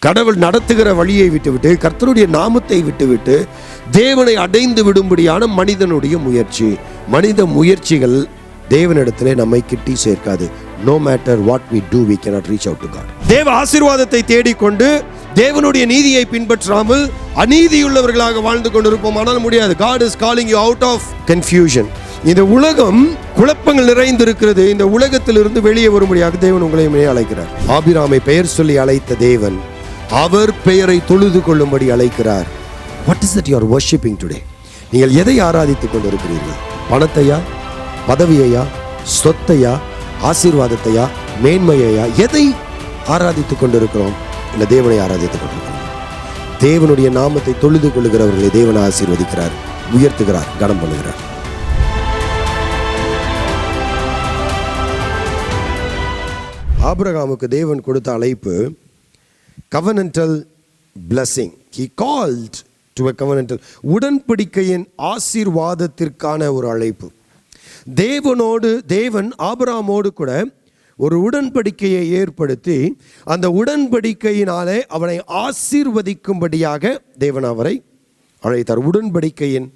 கடவுள் நடத்துகிற வழியை விட்டுவிட்டு, கர்த்தருடைய நாமத்தை விட்டுவிட்டு தேவனை அடைந்து விடும்படியான மனிதனுடைய முயற்சி. மனித முயற்சிகள் தேவனிடத்திலே நம்மை கிட்டி சேர்க்காது. No matter what we do, we cannot reach out to God. தேவ ஆசீர்வாதத்தை தேடிக்கொண்டு தேவனுடைய நீதியை பின்பற்றாமல் அநீதியுள்ளவர்களாக வாழ்ந்து கொண்டிருப்போம். ஆனால் முடியாது. God is calling you out of confusion. இந்த உலகம் குழப்பங்கள் நிறைந்திருக்கிறது. இந்த உலகத்திலிருந்து வெளியே வரும்படியாக தேவன் உங்களை அழைக்கிறார். ஆபிராமை பெயர் சொல்லி அழைத்த தேவன் அவர் பெயரை தொழுது கொள்ளும்படி அழைக்கிறார். What is that you are worshiping today? நீங்கள் எதை ஆராதித்துக் கொண்டிருக்கிறீர்கள்? பணத்தையா, பதவியையா, சொத்தையா, ஆசீர்வாதத்தையா, மேன்மையையா? எதை ஆராதித்துக் கொண்டிருக்கிறோம்? இல்ல தேவனை ஆராதித்துக் கொண்டிருக்கிறோம்? தேவனுடைய நாமத்தை தொழுது கொள்ளுகிறவர்களை தேவனை ஆசீர்வதிக்கிறார், உயர்த்துகிறார், கனம் பண்ணுகிறார். ஆபிரகாமுக்கு தேவன் கொடுத்த அழைப்பு covenantal blessing. He called to a covenantal, உடன்படிக்கையின் ஆசீர்வாதத்திற்கான ஒரு அழைப்பு. தேவன் ஆபிரகாமோடு கூட ஒரு உடன்படிக்கையை ஏற்படுத்தி அந்த உடன்படிக்கையினாலே அவனை ஆசீர்வதிக்கும்படியாக தேவன் அவரை அழைத்தார். உடன்படிக்கையின்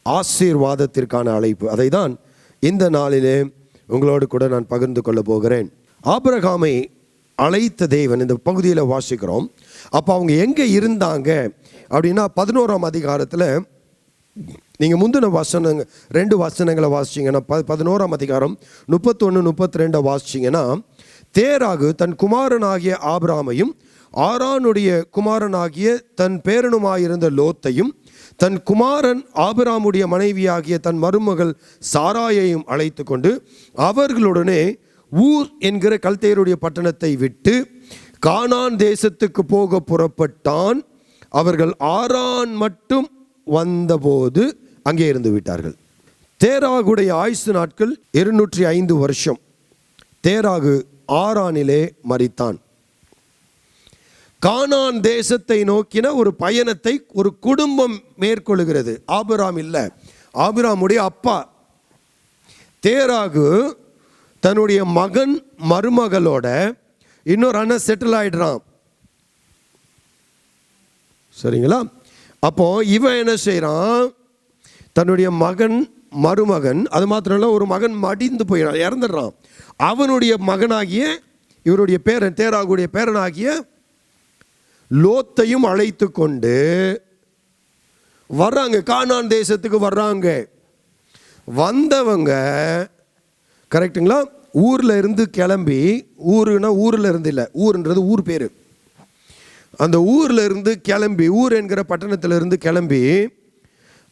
ஆசீர்வாதத்திற்கான அழைப்பு. அதை தான் இந்த நாளிலே உங்களோடு கூட நான் பகிர்ந்து கொள்ள போகிறேன். ஆபிரகாமை அழைத்த தேவன் இந்த பகுதியில் வாசிக்கிறோம். அப்போ அவங்க எங்கே இருந்தாங்க அப்படின்னா 11ஆம் அதிகாரத்தில் நீங்கள் முந்தின வசனங்கள் 2 வசனங்களை வாசிச்சிங்கன்னா 11ஆம் அதிகாரம் 31-32 வாசிச்சிங்கன்னா, தேராகு தன் குமாரனாகிய ஆபிரகாமையும் ஆரானுடைய குமாரனாகிய தன் பேரனுமாயிருந்த லோத்தையும் தன் குமாரன் ஆபிரகாமுடைய மனைவியாகிய தன் மருமகள் சாராயையும் அழைத்து கொண்டு அவர்களுடனே ஊர் என்கிற கல்தேயருடைய பட்டணத்தை விட்டு கானான் தேசத்துக்கு போக புறப்பட்டான். அவர்கள் ஆரான் மட்டும் வந்தபோது அங்கே இருந்து விட்டார்கள். தேராகுடைய ஆயுசு நாட்கள் 205 வருஷம். தேராகு ஆரானிலே மரித்தான். கானான் தேசத்தை நோக்கின ஒரு பயணத்தை ஒரு குடும்பம் மேற்கொள்கிறது. ஆபிரகாம் இல்லை, ஆபிரகாமுடைய அப்பா. தேராகு தன்னுடைய மகன் மருமகளோட இன்னொரு அண்ணன் செட்டில் ஆயிடுறான். சரிங்களா? அப்போ இவன் என்ன செய்யறான்? தன்னுடைய மகன் மருமகன், அது மாத்திரம் இல்லை, ஒரு மகன் மடிந்து போயிடான், இறந்துடுறான். அவனுடைய மகனாகிய இவருடைய பேரன், தேராகுடைய பேரனாகிய லோத்தையும் அழைத்து கொண்டு வர்றாங்க. கானான் தேசத்துக்கு வர்றாங்க. வந்தவங்க கரெக்டுங்களா? ஊரில் இருந்து கிளம்பி, ஊருன்னா ஊரில் இருந்து இல்லை, ஊருன்றது ஊர் பேர். அந்த ஊரில் இருந்து கிளம்பி, ஊர் என்கிற பட்டணத்தில் இருந்து கிளம்பி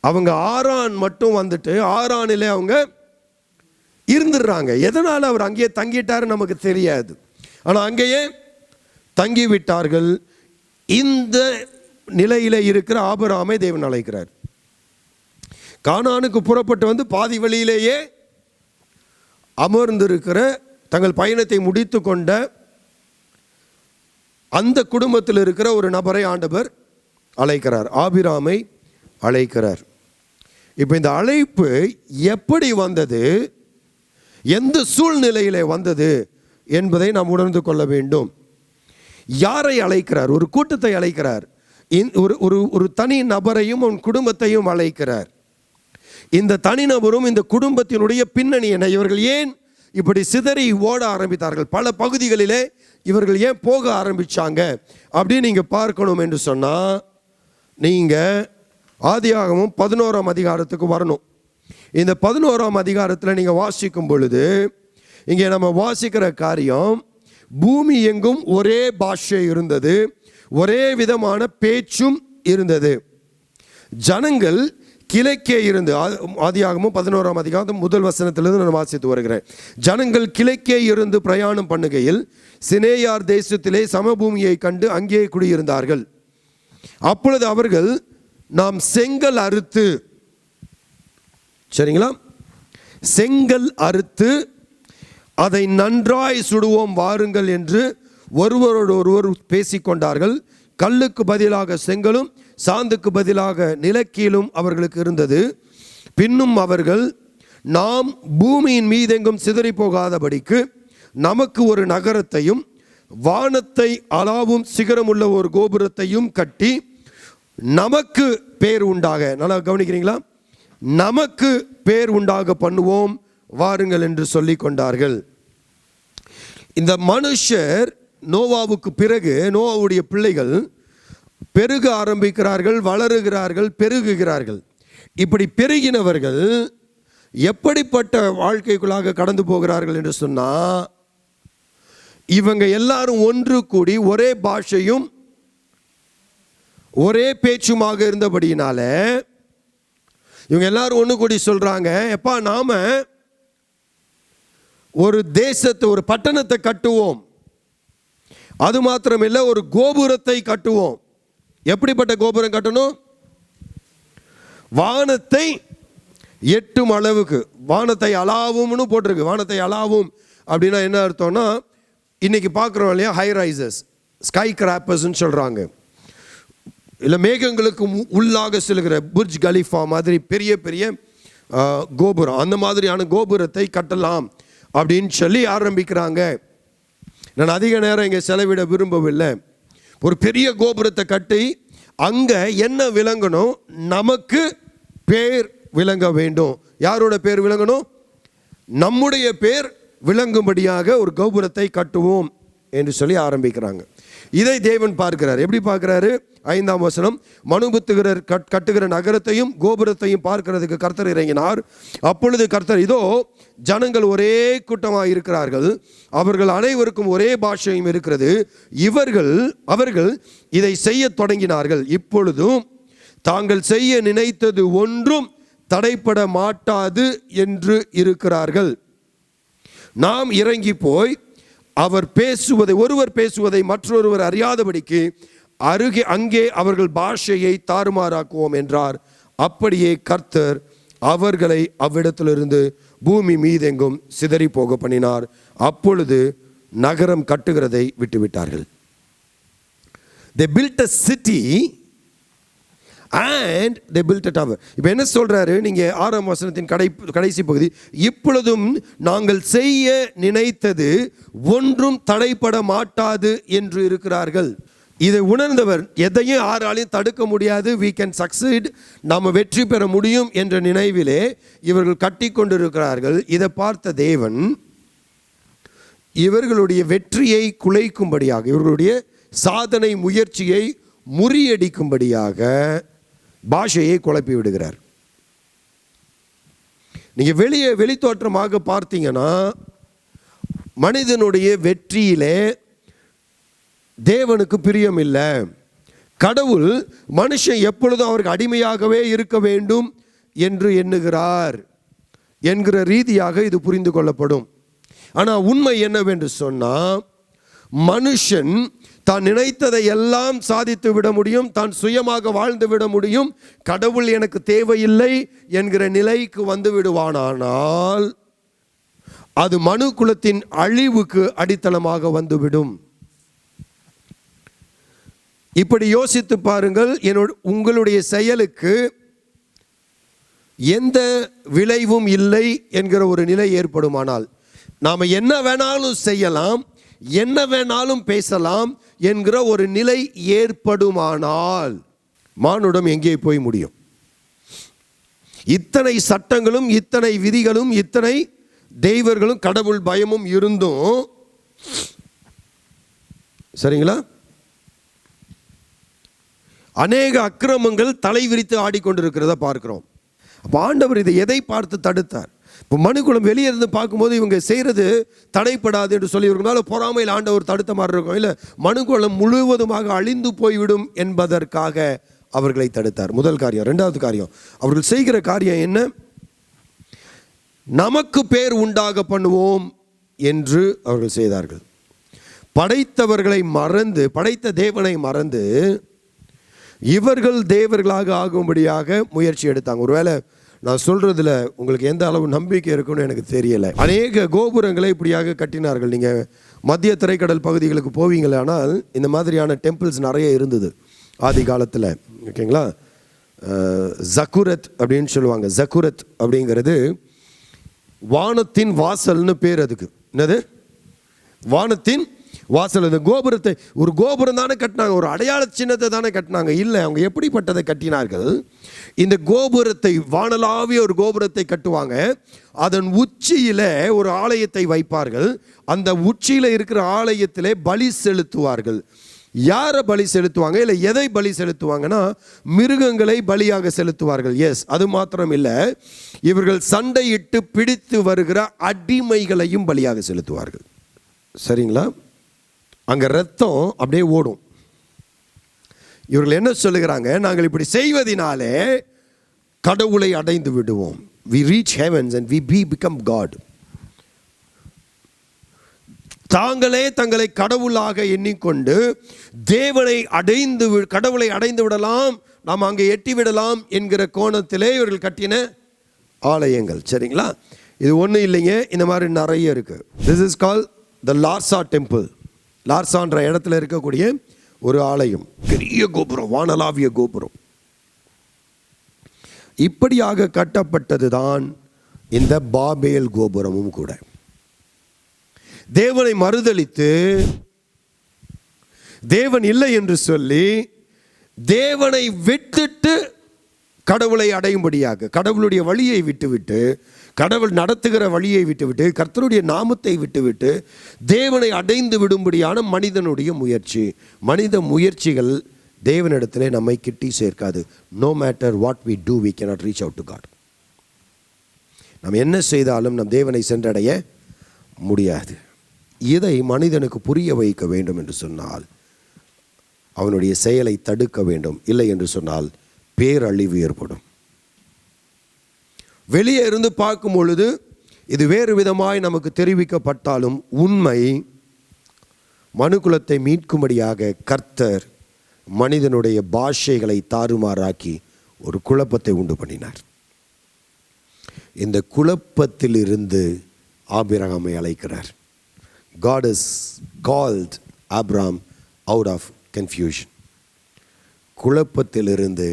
அவங்க ஆரான் மட்டும் வந்துட்டு ஆரானிலே அவங்க இருந்துடுறாங்க. எதனால் அவர் அங்கேயே தங்கிட்டாருன்னு நமக்கு தெரியாது. ஆனால் அங்கேயே தங்கி விட்டார்கள். இந்த நிலையில் இருக்கிற ஆபிரகாமை தேவன் அழைக்கிறார். கானானுக்கு புறப்பட்டு வந்து பாதி வழியிலேயே அமர்ந்திருக்கிற, தங்கள் பயணத்தை முடித்து கொண்ட அந்த குடும்பத்தில் இருக்கிற ஒரு நபரை ஆண்டவர் அழைக்கிறார், ஆபிரகாமை அழைக்கிறார். இப்போ இந்த அழைப்பு எப்படி வந்தது, எந்த சூழ்நிலையிலே வந்தது என்பதை நாம் உணர்ந்து கொள்ள வேண்டும். யாரை அழைக்கிறார்? ஒரு கூட்டத்தை அழைக்கிறார். ஒரு தனி நபரையும் அவன் குடும்பத்தையும் அழைக்கிறார். இந்த தனிநபரும் இந்த குடும்பத்தினுடைய பின்னணி என்ன? இவர்கள் ஏன் இப்படி சிதறி ஓட ஆரம்பித்தார்கள்? பல பகுதிகளிலே இவர்கள் ஏன் போக ஆரம்பித்தாங்க அப்படின்னு நீங்கள் பார்க்கணும் என்று சொன்னால், நீங்கள் ஆதியாகமம் 11ஆம் அதிகாரத்துக்கு வரணும். இந்த 11ஆம் அதிகாரத்தில் நீங்கள் வாசிக்கும் பொழுது இங்கே நம்ம வாசிக்கிற காரியம், பூமி எங்கும் ஒரே பாஷை இருந்தது, ஒரே விதமான பேச்சும் இருந்தது. ஜனங்கள் கிழக்கே இருந்து, ஆதியாகமம் 11ஆம் அதிகாரம் முதல் வசனத்திலிருந்து நான் வாசித்து வருகிறேன். ஜனங்கள் கிழக்கே இருந்து பிரயாணம் பண்ணுகையில் சினேயார் தேசத்திலே சமபூமியை கண்டு அங்கே குடியிருந்தார்கள். அப்பொழுது அவர்கள், நாம் செங்கல் அறுத்து, சரிங்களா, செங்கல் அறுத்து அதை நன்றாய் சுடுவோம் வாருங்கள் என்று ஒருவரோடு ஒருவர் பேசிக்கொண்டார்கள். கல்லுக்கு பதிலாக செங்கலும் சாந்துக்கு பதிலாக நிலக்கீலும் அவர்களுக்கு இருந்தது. பின்னும் அவர்கள், நாம் பூமியின் மீதெங்கும் சிதறி போகாதபடிக்கு நமக்கு ஒரு நகரத்தையும் வானத்தை அளாவும் சிகரமுள்ள ஒரு கோபுரத்தையும் கட்டி நமக்கு பேர் உண்டாக, நல்லா கவனிக்கிறீங்களா, நமக்கு பேர் உண்டாக பண்ணுவோம் வாருங்கள் என்று சொல்லி கொண்டார்கள். இந்த மனுஷர் நோவாவுக்கு பிறகு நோவாவுடைய பிள்ளைகள் பெருக ஆரம்பிக்கிறார்கள், வளருகிறார்கள், பெருகுகிறார்கள். இப்படி பெருகினவர்கள் எப்படிப்பட்ட வாழ்க்கைக்குள்ளாக கடந்து போகிறார்கள் என்று சொன்னால், இவங்க எல்லாரும் ஒன்று கூடி ஒரே பாஷையும் ஒரே பேச்சுமாக இருந்தபடியினால இவங்க எல்லாரும் ஒன்று கூடி சொல்றாங்க, எப்பா நாம ஒரு தேசத்தை, ஒரு பட்டணத்தை கட்டுவோம், அது மாத்திரமில்லை ஒரு கோபுரத்தை கட்டுவோம். எப்படிப்பட்ட கோபுரம் கட்டணும்? வானத்தை எட்டும் அளவுக்கு, வானத்தை அளாவும்னு போட்டிருக்கு. வானத்தை அளாவும் அப்படின்னா என்ன அர்த்தம்னா, இன்னைக்கு பார்க்குறோம் இல்லையா, ஹை ரைசஸ், ஸ்கை கிராப்பர்ஸ்ன்னு சொல்கிறாங்க. இல்லை மேகங்களுக்கு உள்ளாக செல்கிற புர்ஜ் கலிஃபா மாதிரி பெரிய பெரிய கோபுரம், அந்த மாதிரியான கோபுரத்தை கட்டலாம் அப்படின்னு சொல்லி ஆரம்பிக்கிறாங்க. நான் அதிக நேரம் இங்கே செலவிட விரும்பவில்லை. ஒரு பெரிய கோபுரத்தை கட்டி அங்கே என்ன விளங்கணும்? நமக்கு பேர் விளங்க வேண்டும். யாரோட பேர் விளங்கணும்? நம்முடைய பேர் விளங்கும்படியாக ஒரு கோபுரத்தை கட்டுவோம் என்று சொல்லி ஆரம்பிக்கிறாங்க. இதை தேவன் பார்க்கிறார். எப்படி பார்க்கிறாரு? 5ஆம் வசனம், மனுபுத்திரர் கட்டுகிற நகரத்தையும் கோபுரத்தையும் பார்க்கிறதுக்கு கர்த்தர் இறங்கினார். அப்பொழுது கர்த்தர், இதோ ஜனங்கள் ஒரே கூட்டமாக இருக்கிறார்கள், அவர்கள் அனைவருக்கும் ஒரே பாஷையும் இருக்கிறது, அவர்கள் இதை செய்ய தொடங்கினார்கள். இப்பொழுதும் தாங்கள் செய்ய நினைத்தது ஒன்றும் தடைப்பட மாட்டாது என்று இருக்கிறார்கள். நாம் இறங்கி போய் ஒருவர் பேசுவதை மற்றொருவர் அறியாதபடிக்கு அங்கே அவர்கள் பாஷையை தாறுமாறாக்குவோம் என்றார். அப்படியே கர்த்தர் அவர்களை அவ்விடத்திலிருந்து பூமி மீதெங்கும் சிதறி போக பண்ணினார். அப்பொழுது நகரம் கட்டுகிறதை விட்டுவிட்டார்கள். They built a city and they built a tower. இப்போ என்ன சொல்றாரு? நீங்க 6ஆம் வசனத்தின் கடைசி பகுதி, இப்பொழுதும் நாங்கள் செய்ய நினைத்தது ஒன்றும் தடைப்பட மாட்டாது என்று இருக்கிறார்கள். இதை உணர்ந்தவர் எதையும் யாராலையும் தடுக்க முடியாது, we can succeed, நாம் வெற்றி பெற முடியும் என்ற நினைவிலே இவர்கள் கட்டி கொண்டிருக்கிறார்கள். இதை பார்த்த தேவன் இவர்களுடைய வெற்றியை குலைக்கும்படியாக, இவர்களுடைய சாதனை முயற்சியை முறியடிக்கும்படியாக பாஷையை குழப்பி விடுகிறார். நீங்க வெளித்தோற்றமாக பார்த்தீங்கன்னா, மனிதனுடைய வெற்றியிலே தேவனுக்கு பிரியம் இல்லை. கடவுள் மனுஷன் எப்பொழுதும் அவருக்கு அடிமையாகவே இருக்க வேண்டும் என்று எண்ணுகிறார் என்கிற ரீதியாக இது புரிந்து கொள்ளப்படும். ஆனால் உண்மை என்னவென்று சொன்னால், மனுஷன் தான் நினைத்ததை எல்லாம் சாதித்து விட முடியும், தான் சுயமாக வாழ்ந்து விட முடியும், கடவுள் எனக்கு தேவையில்லை என்கிற நிலைக்கு வந்து விடுவானால் அது மனு குலத்தின் அழிவுக்கு அடித்தளமாக வந்துவிடும். இப்படி யோசித்து பாருங்கள். உங்களுடைய செயலுக்கு எந்த விளைவும் இல்லை என்கிற ஒரு நிலை ஏற்படுமானால், நாம் என்ன வேணாலும் செய்யலாம், என்ன வேணாலும் பேசலாம் என்கிற ஒரு நிலை ஏற்படுமானால் மானுடம் எங்கே போய் முடியும்? இத்தனை சட்டங்களும், இத்தனை விதிகளும், இத்தனை தெய்வர்களும், கடவுள் பயமும் இருந்தும், சரிங்களா, அநேக அக்கிரமங்கள் தலை விரித்து ஆடிக்கொண்டிருக்கிறத பார்க்கிறோம். அப்போ ஆண்டவர் இதை எதை பார்த்து தடுத்தார்? இப்போ மனுக்குளம் வெளியே இருந்து பார்க்கும்போது இவங்க செய்கிறது தடைப்படாது என்று சொல்லி இவங்களால பொறாமையில் ஆண்டவர் தடுத்த மாதிரி இருக்கும். இல்லை, மனுக்குளம் முழுவதுமாக அழிந்து போய்விடும் என்பதற்காக அவர்களை தடுத்தார். முதல் காரியம். ரெண்டாவது காரியம், அவர்கள் செய்கிற காரியம் என்ன? நமக்கு பேர் உண்டாக பண்ணுவோம் என்று அவர்கள் செய்தார்கள். படைத்தவர்களை மறந்து, படைத்த தேவனை மறந்து இவர்கள் தேவர்களாக ஆகும்படியாக முயற்சி எடுத்தாங்க. ஒருவேளை நான் சொல்றதுல உங்களுக்கு எந்த அளவு நம்பிக்கை இருக்குன்னு எனக்கு தெரியல. அநேக கோபுரங்களை இப்படியாக கட்டினார்கள். நீங்கள் மத்திய திரைக்கடல் பகுதிகளுக்கு போவீங்களானால் இந்த மாதிரியான டெம்பிள்ஸ் நிறைய இருந்தது ஆதி காலத்தில். ஓகேங்களா? ஜக்குரத் அப்படின்னு சொல்லுவாங்க. ஜக்குரத் அப்படிங்கிறது வானத்தின் வாசல்னு பேர். அதுக்கு என்னது? வானத்தின் வாசல் இந்த கோபுரத்தை, ஒரு கோபுரம் தானே கட்டினாங்க, ஒரு அடையாள சின்னத்தை தானே கட்டினாங்க. இல்லை, அவங்க எப்படிப்பட்டதை கட்டினார்கள்? இந்த கோபுரத்தை, வானலாவிய ஒரு கோபுரத்தை கட்டுவாங்க. அதன் உச்சியில் ஒரு ஆலயத்தை வைப்பார்கள். அந்த உச்சியில் இருக்கிற ஆலயத்திலே பலி செலுத்துவார்கள். யாரை பலி செலுத்துவாங்க? இல்லை, எதை பலி செலுத்துவாங்கன்னா மிருகங்களை பலியாக செலுத்துவார்கள். எஸ், அது மாத்திரம் இல்லை, இவர்கள் சண்டையிட்டு பிடித்து வருகிற அடிமைகளையும் பலியாக செலுத்துவார்கள். சரிங்களா? அங்கே ரத்தம் அப்படியே ஓடும். இவர்கள் என்ன சொல்லுகிறாங்க? நாங்கள் இப்படி செய்வதினாலே கடவுளை அடைந்து விடுவோம். we reach heavens and we become God. தாங்களே தங்களை கடவுளாக எண்ணிக்கொண்டு கடவுளை அடைந்து விடலாம், நாம் அங்கே எட்டி விடலாம் என்கிற கோணத்திலே இவர்கள் கட்டின ஆலயங்கள். சரிங்களா? இது ஒன்றும் இல்லைங்க, இந்த மாதிரி நிறைய இருக்கு. This is called the Larsa temple. லார்சான்ற இடத்துல இருக்கக்கூடிய ஒரு ஆலயம், பெரிய கோபுரம், வானலாவிய கோபுரம். இப்படியாக கட்டப்பட்டது தான் இந்த பாபேல் கோபுரமும் கூட. தேவனை மறுதலித்து, தேவன் இல்லை என்று சொல்லி, தேவனை விட்டுட்டு கடவுளை அடையும்படியாக, கடவுளுடைய வழியை விட்டுவிட்டு, கடவுள் நடத்துகிற வழியை விட்டுவிட்டு, கர்த்தருடைய நாமத்தை விட்டுவிட்டு தேவனை அடைந்து விடும்படியான மனிதனுடைய முயற்சி. மனித முயற்சிகள் தேவனிடத்திலே நம்மை கிட்டி சேர்க்காது. No matter what we do, we cannot reach out to God. நாம் என்ன செய்தாலும் நம் தேவனை சென்றடைய முடியாது. இதை மனிதனுக்கு புரிய வைக்க வேண்டும் என்று சொன்னால் அவனுடைய செயலை தடுக்க வேண்டும். இல்லை என்று சொன்னால் பேரழிவு ஏற்படும். வெளியே இருந்து பார்க்கும் பொழுது இது வேறு விதமாய் நமக்கு தெரிவிக்கப்பட்டாலும் உண்மை, மனுக்குலத்தை மீட்கும்படியாக கர்த்தர் மனிதனுடைய பாஷைகளை தாறுமாறாக்கி ஒரு குழப்பத்தை உண்டு பண்ணினார். இந்த குழப்பத்தில் இருந்து ஆபிரகாமை அழைக்கிறார். God has called Abraham out of confusion. குழப்பத்திலிருந்து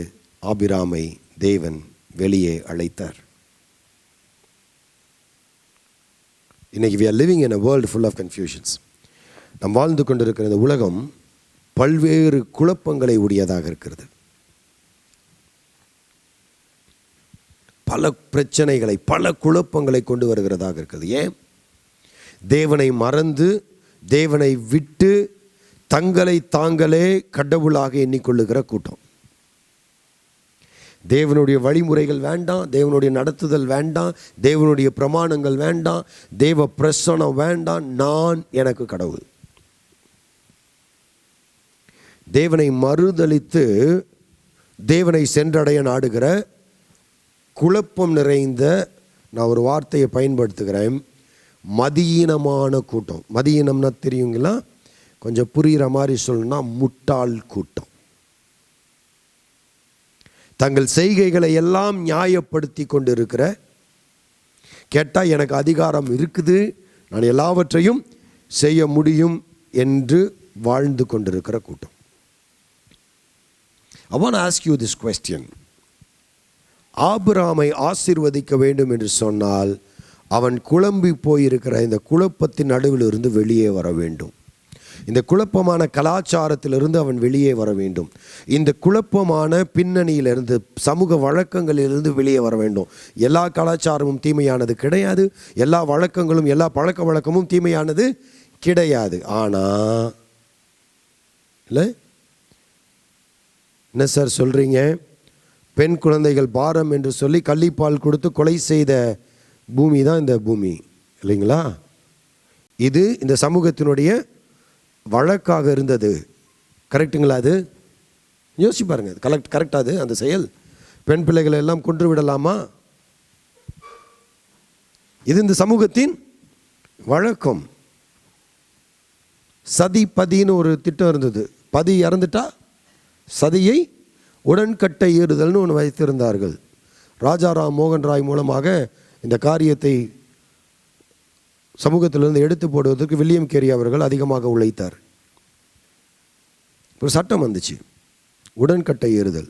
ஆபிராமை தேவன் வெளியே அழைத்தார். இன்னைக்கு we are living in a world full of confusions. நாம் வாழ்ந்து கொண்டிருக்கிற இந்த உலகம் பல்வேறு குழப்பங்களை உடையதாக இருக்கிறது. பல பிரச்சனைகளை, பல குழப்பங்களை கொண்டு வருகிறதாக இருக்கிறது. ஏன்? தேவனை மறந்து, தேவனை விட்டு தங்களை தாங்களே கடவுளாக எண்ணிக்கொள்ளுகிற கூட்டம். தேவனுடைய வழிமுறைகள் வேண்டாம், தேவனுடைய நடத்துதல் வேண்டாம், தேவனுடைய பிரமாணங்கள் வேண்டாம், தேவ பிரசனம் வேண்டாம், நான் எனக்கு கடவுள். தேவனை மறுதலித்து தேவனை சென்றடைய நாடுகிற குழப்பம் நிறைந்த, நான் ஒரு வார்த்தையை பயன்படுத்துகிறேன், மதியீனமான கூட்டம். மதியீனம்னா தெரியுங்களா? கொஞ்சம் புரிகிற மாதிரி சொல்லணும்னா முட்டாள் கூட்டம். தங்கள் செய்கைகளை எல்லாம் நியாயப்படுத்தி கொண்டு இருக்கிற, கேட்டால் எனக்கு அதிகாரம் இருக்குது, நான் எல்லாவற்றையும் செய்ய முடியும் என்று வாழ்ந்து கொண்டிருக்கிற கூட்டம். I want to ask you this question. ஆபிரகாமை ஆசீர்வதிக்க வேண்டும் என்று சொன்னால் அவன் குழம்பி போயிருக்கிற இந்த குழப்பத்தின் நடுவில் இருந்து வெளியே வர வேண்டும். இந்த குழப்பமான கலாச்சாரத்திலிருந்து அவன் வெளியே வர வேண்டும். இந்த குழப்பமான பின்னணியிலிருந்து, சமூக வழக்கங்களிலிருந்து வெளியே வர வேண்டும். எல்லா கலாச்சாரமும் தீமையானது கிடையாது, எல்லா வழக்கங்களும், எல்லா பழக்க வழக்கமும் தீமையானது கிடையாது. ஆனால் இல்லை, என்ன சார் சொல்கிறீங்க? பெண் குழந்தைகள் பாரம் என்று சொல்லி கள்ளிப்பால் கொடுத்து கொலை செய்த பூமி தான் இந்த பூமி, இல்லைங்களா? இது இந்த சமூகத்தினுடைய வழக்காக இருந்தது. கரெக்டுங்களா? அது யோசிச்சு பாருங்க. கரெக்டாக அது அந்த செயல்? பெண் பிள்ளைகளை எல்லாம் கொன்று விடலாமா? இது இந்த சமூகத்தின் வழக்கம். சதி பதின்னு ஒரு திட்டம் இருந்தது. பதி இறந்துட்டா சதியை உடன்கட்டை ஏறுதல்னு ஒன்று வைத்திருந்தார்கள். ராஜாராம் மோகன் ராய் மூலமாக இந்த காரியத்தை சமூகத்திலிருந்து எடுத்து போடுவதற்கு வில்லியம் கேரி அவர்கள் அதிகமாக உழைத்தார். ஒரு சட்டம் வந்துச்சு, உடன்கட்டை ஏறுதல்.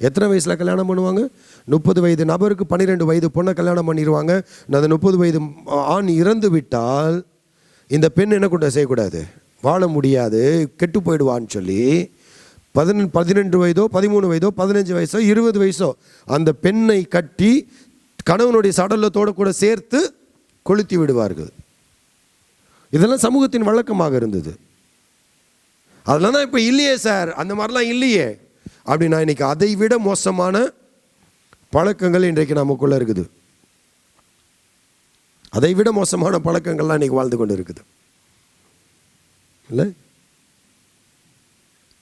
எத்தனை வயசில் கல்யாணம் பண்ணுவாங்க? 30 வயது நபருக்கு 12 வயது பொண்ணை கல்யாணம் பண்ணிடுவாங்க. அந்த 30 வயது ஆண் இறந்து விட்டால் இந்த பெண் என்ன கூட செய்யக்கூடாது? வாழ முடியாது, கெட்டு போயிடுவான்னு சொல்லி 12 வயதோ 13 வயதோ 15 வயசோ 20 வயசோ அந்த பெண்ணை கட்டி கணவனுடைய சடலத்தோடு கூட சேர்த்து கொளுத்தி விடுவார்கள். இதெல்லாம் சமூகத்தின் வழக்கமாக இருந்தது. அதெல்லாம் தான் இப்போ இல்லையே சார், அந்த மாதிரிலாம் இல்லையே அப்படின்னா இன்னைக்கு அதை விட மோசமான பழக்கங்கள் இன்றைக்கு நமக்குள்ளே இருக்குது. அதை விட மோசமான பழக்கங்கள்லாம் இன்றைக்கி வாழ்ந்து கொண்டு இருக்குது இல்லை?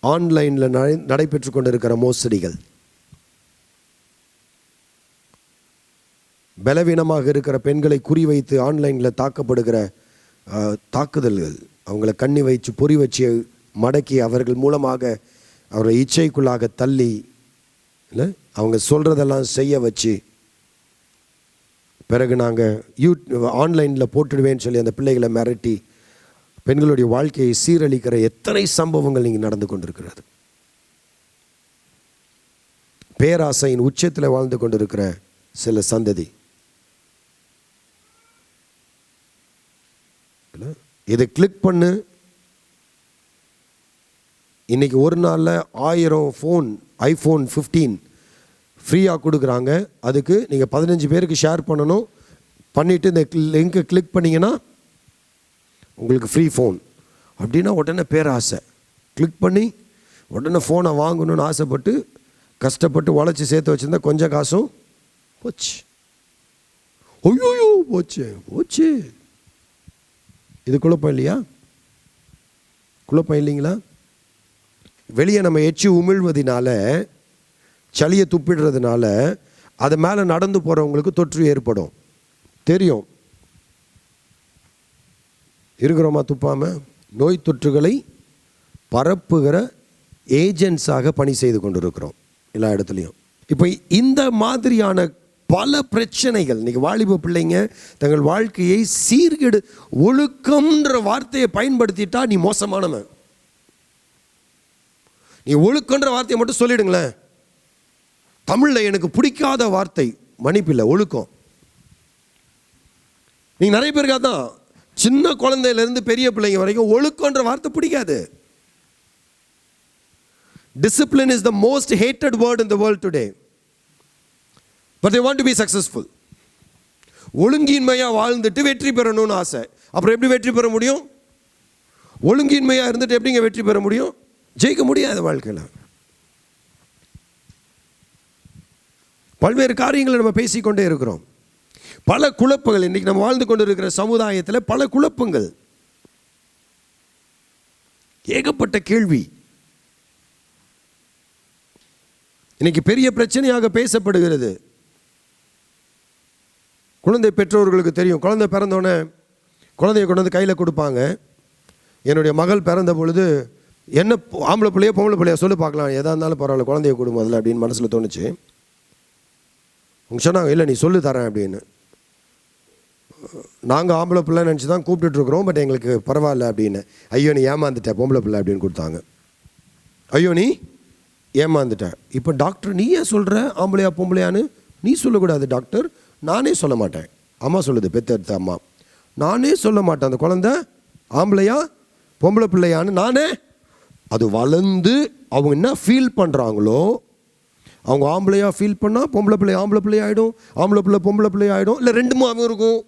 ஆன்லைனில் நடைபெற்று கொண்டிருக்கிற மோசடிகள், பலவீனமாக இருக்கிற பெண்களை குறிவைத்து ஆன்லைனில் தாக்கப்படுகிற தாக்குதல்கள், அவங்கள கண்ணி வச்சு பொறி வச்சு மடக்கி அவர்கள் மூலமாக அவர்களை இச்சைக்குள்ளாக தள்ளி இல்லை அவங்க சொல்கிறதெல்லாம் செய்ய வச்சு பிறகு நாங்கள் ஆன்லைனில் போட்டுடுவேன்னு சொல்லி அந்த பிள்ளைகளை மிரட்டி பெண்களுடைய வாழ்க்கையை சீரழிக்கிற எத்தனை சம்பவங்கள் இங்கே நடந்து கொண்டிருக்கிறது. பேராசையின் உச்சத்தில் வாழ்ந்து கொண்டிருக்கிற சில சந்ததி. இதை கிளிக் பண்ணு, இன்னைக்கு ஒரு நாளில் 1000 ஃபோன் iPhone 15 ஃப்ரீயாக கொடுக்குறாங்க. அதுக்கு நீங்கள் 15 பேருக்கு ஷேர் பண்ணணும். பண்ணிவிட்டு இந்த லிங்கை கிளிக் பண்ணிங்கன்னா உங்களுக்கு ஃப்ரீ ஃபோன் அப்படின்னா உடனே பேராசை. கிளிக் பண்ணி உடனே ஃபோனை வாங்கணும்னு ஆசைப்பட்டு கஷ்டப்பட்டு உழைச்சி சேர்த்து வச்சுருந்தா கொஞ்சம் காசும் போச்சு. ஐயோ போச்சு போச்சு. இது குழப்பம் இல்லையா? குழப்பம் இல்லைங்களா? வெளியே நம்ம எச்சி உமிழ்வதனால, சளியை துப்பிடுறதுனால அது மேலே நடந்து போகிறவங்களுக்கு தொற்று ஏற்படும். தெரியும், இருக்கிறோமா துப்பாமல்? நோய் தொற்றுகளை பரப்புகிற ஏஜென்ட்ஸாக பணி செய்து கொண்டிருக்கிறோம் எல்லா இடத்துலையும். இப்போ இந்த மாதிரியான பல பிரச்சனைகள் இன்றைக்கி வாலிப பிள்ளைங்க தங்கள் வாழ்க்கையை சீர்கெடு, ஒழுக்கம்ன்ற வார்த்தையை பயன்படுத்திட்டா நீ மோசமானவன். நீ ஒழுக்கன்ற வார்த்தையை மட்டும் சொல்லிடுங்களேன். தமிழில் எனக்கு பிடிக்காத வார்த்தை மன்னிப்பில்லை, ஒழுக்கம். நீங்கள் நிறைய பேருக்கு தான் சின்ன குழந்தையிலேருந்து பெரிய பிள்ளைங்க வரைக்கும் ஒழுக்கன்ற வார்த்தை பிடிக்காது. Discipline is the most hated word in the world today. But they want to be successful. ஒழுங்கின்மையாக வாழ்ந்துட்டு வெற்றி பெறணும்னு ஆசை. அப்புறம் எப்படி வெற்றி பெற முடியும்? ஒழுங்கின்மையாக இருந்துட்டு எப்படிங்க வெற்றி பெற முடியும்? ஜெயிக்க முடியாது வாழ்க்கையில். பல்வேறு காரியங்களை நம்ம பேசிக்கொண்டே இருக்கிறோம். பல குழப்பங்கள் இன்றைக்கி நம்ம வாழ்ந்து கொண்டு இருக்கிற சமுதாயத்தில் பல குழப்பங்கள், ஏகப்பட்ட கேள்வி இன்னைக்கு பெரிய பிரச்சனையாக பேசப்படுகிறது. குழந்தை பெற்றோர்களுக்கு தெரியும், குழந்தை பிறந்தோடனே குழந்தைய கொண்டு வந்து கையில் கொடுப்பாங்க. என்னுடைய மகள் பிறந்த பொழுது என்ன ஆம்பளை பிள்ளையோ பொம்பளை பிள்ளையோ சொல்லி பார்க்கலாம், எதாக இருந்தாலும் பரவாயில்ல குழந்தைய கொடுங்க அதில் அப்படின்னு மனசில் தோணுச்சு. அவங்க சொன்னாங்க இல்லை நீ சொல்லி தரேன் அப்படின்னு. நாங்கள் ஆம்பளை பிள்ளை நினச்சி தான் கூப்பிட்டுருக்குறோம், பட் எங்களுக்கு பரவாயில்ல அப்படின்னு. ஐயோ நீ ஏமாந்துட்ட பொம்பளை பிள்ளை அப்படின்னு கொடுத்தாங்க. ஐயோ நீ ஏமாந்துட்டேன். இப்போ டாக்டர் நீ ஏன் சொல்கிற ஆம்பளையா பொம்பளையான்னு? நீ சொல்லக்கூடாது டாக்டர். நானே சொல்ல மாட்டேன். அம்மா சொல்லுது, பெத்தெடுத்த அம்மா. நானே சொல்ல மாட்டேன் அந்த குழந்தை ஆம்பளையா பொம்பளை பிள்ளையான்னு. நானே அது வளர்ந்து அவங்க என்ன ஃபீல் பண்ணுறாங்களோ, அவங்க ஆம்பளையாக ஃபீல் பண்ணால் பொம்பளை பிள்ளை ஆம்பளை பிள்ளை ஆகிடும், ஆம்பளை பிள்ளை பொம்பளை பிள்ளை ஆகிடும், இல்லை ரெண்டுமே இருக்கும்.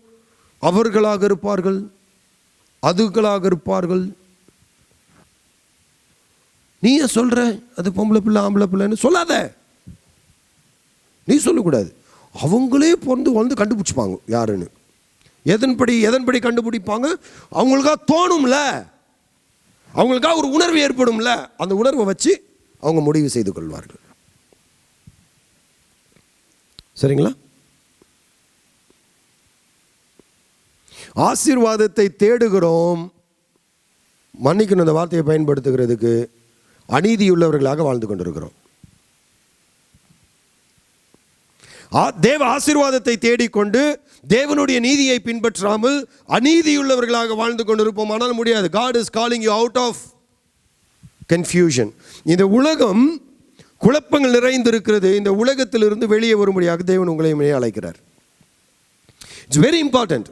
அவர்களாக இருப்பார்கள், அதுகளாக இருப்பார்கள். நீ ஏன் சொல்கிற அது பொம்பளை பிள்ளை ஆம்பளை பிள்ளைன்னு? சொல்லாத, நீ சொல்லக்கூடாது. அவங்களே வந்து கண்டுபிடிச்சிப்பாங்க யாருன்னு. எதன்படி கண்டுபிடிப்பாங்க? அவங்களுக்காக தோணும்ல, அவங்களுக்காக ஒரு உணர்வு ஏற்படும்ல, அந்த உணர்வை வச்சு அவங்க முடிவு செய்து கொள்வார்கள். சரிங்களா? ஆசீர்வாதத்தை தேடுகிறோம், மன்னிக்கணும் இந்த வார்த்தையை பயன்படுத்துகிறதுக்கு, அநீதியுள்ளவர்களாக வாழ்ந்து கொண்டிருக்கிறோம். தேவ ஆசீர்வாதத்தை தேடிக்கொண்டு தேவனுடைய நீதியை பின்பற்றாமல் அநீதியுள்ளவர்களாக வாழ்ந்து கொண்டிருப்போம். ஆனால் முடியாது. God is calling you out of confusion. இந்த உலகம் குழப்பங்கள் நிறைந்திருக்கிறது. இந்த உலகத்திலிருந்து வெளியே வரும்படியாக தேவன் உங்களையும் அழைக்கிறார். It's very important.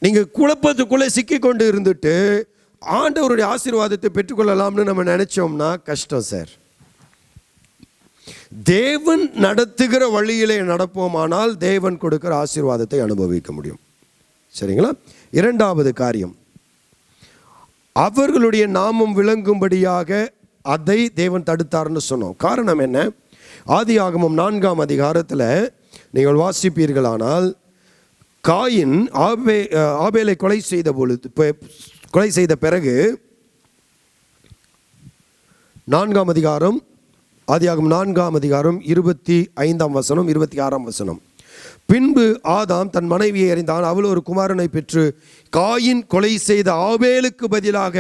நீங்கள் குழப்பத்துக்குள்ளே சிக்கி கொண்டு இருந்துட்டு ஆண்டவருடைய ஆசீர்வாதத்தை பெற்றுக்கொள்ளலாம்னு நம்ம நினைச்சோம்னா கஷ்டம் சார். தேவன் நடத்துகிற வழியிலே நடப்போமானால் தேவன் கொடுக்கிற ஆசீர்வாதத்தை அனுபவிக்க முடியும். சரிங்களா? இரண்டாவது காரியம், அவர்களுடைய நாமம் விளங்கும்படியாக அதை தேவன் தடுத்தார்னு சொன்னோம். காரணம் என்ன? ஆதியாகமம் 4ஆம் அதிகாரத்தில் நீங்கள் வாசிப்பீர்களானால், காயின் ஆபேலை கொலை செய்த பிறகு 4ஆம் அதிகாரம், ஆதியாகமம் 4ஆம் அதிகாரம் 25ஆம் வசனம் 26ஆம் வசனம், பின்பு ஆதாம் தன் மனைவியை அறிந்தான், அவள் ஒரு குமாரனை பெற்று காயின் கொலை செய்த ஆபேலுக்கு பதிலாக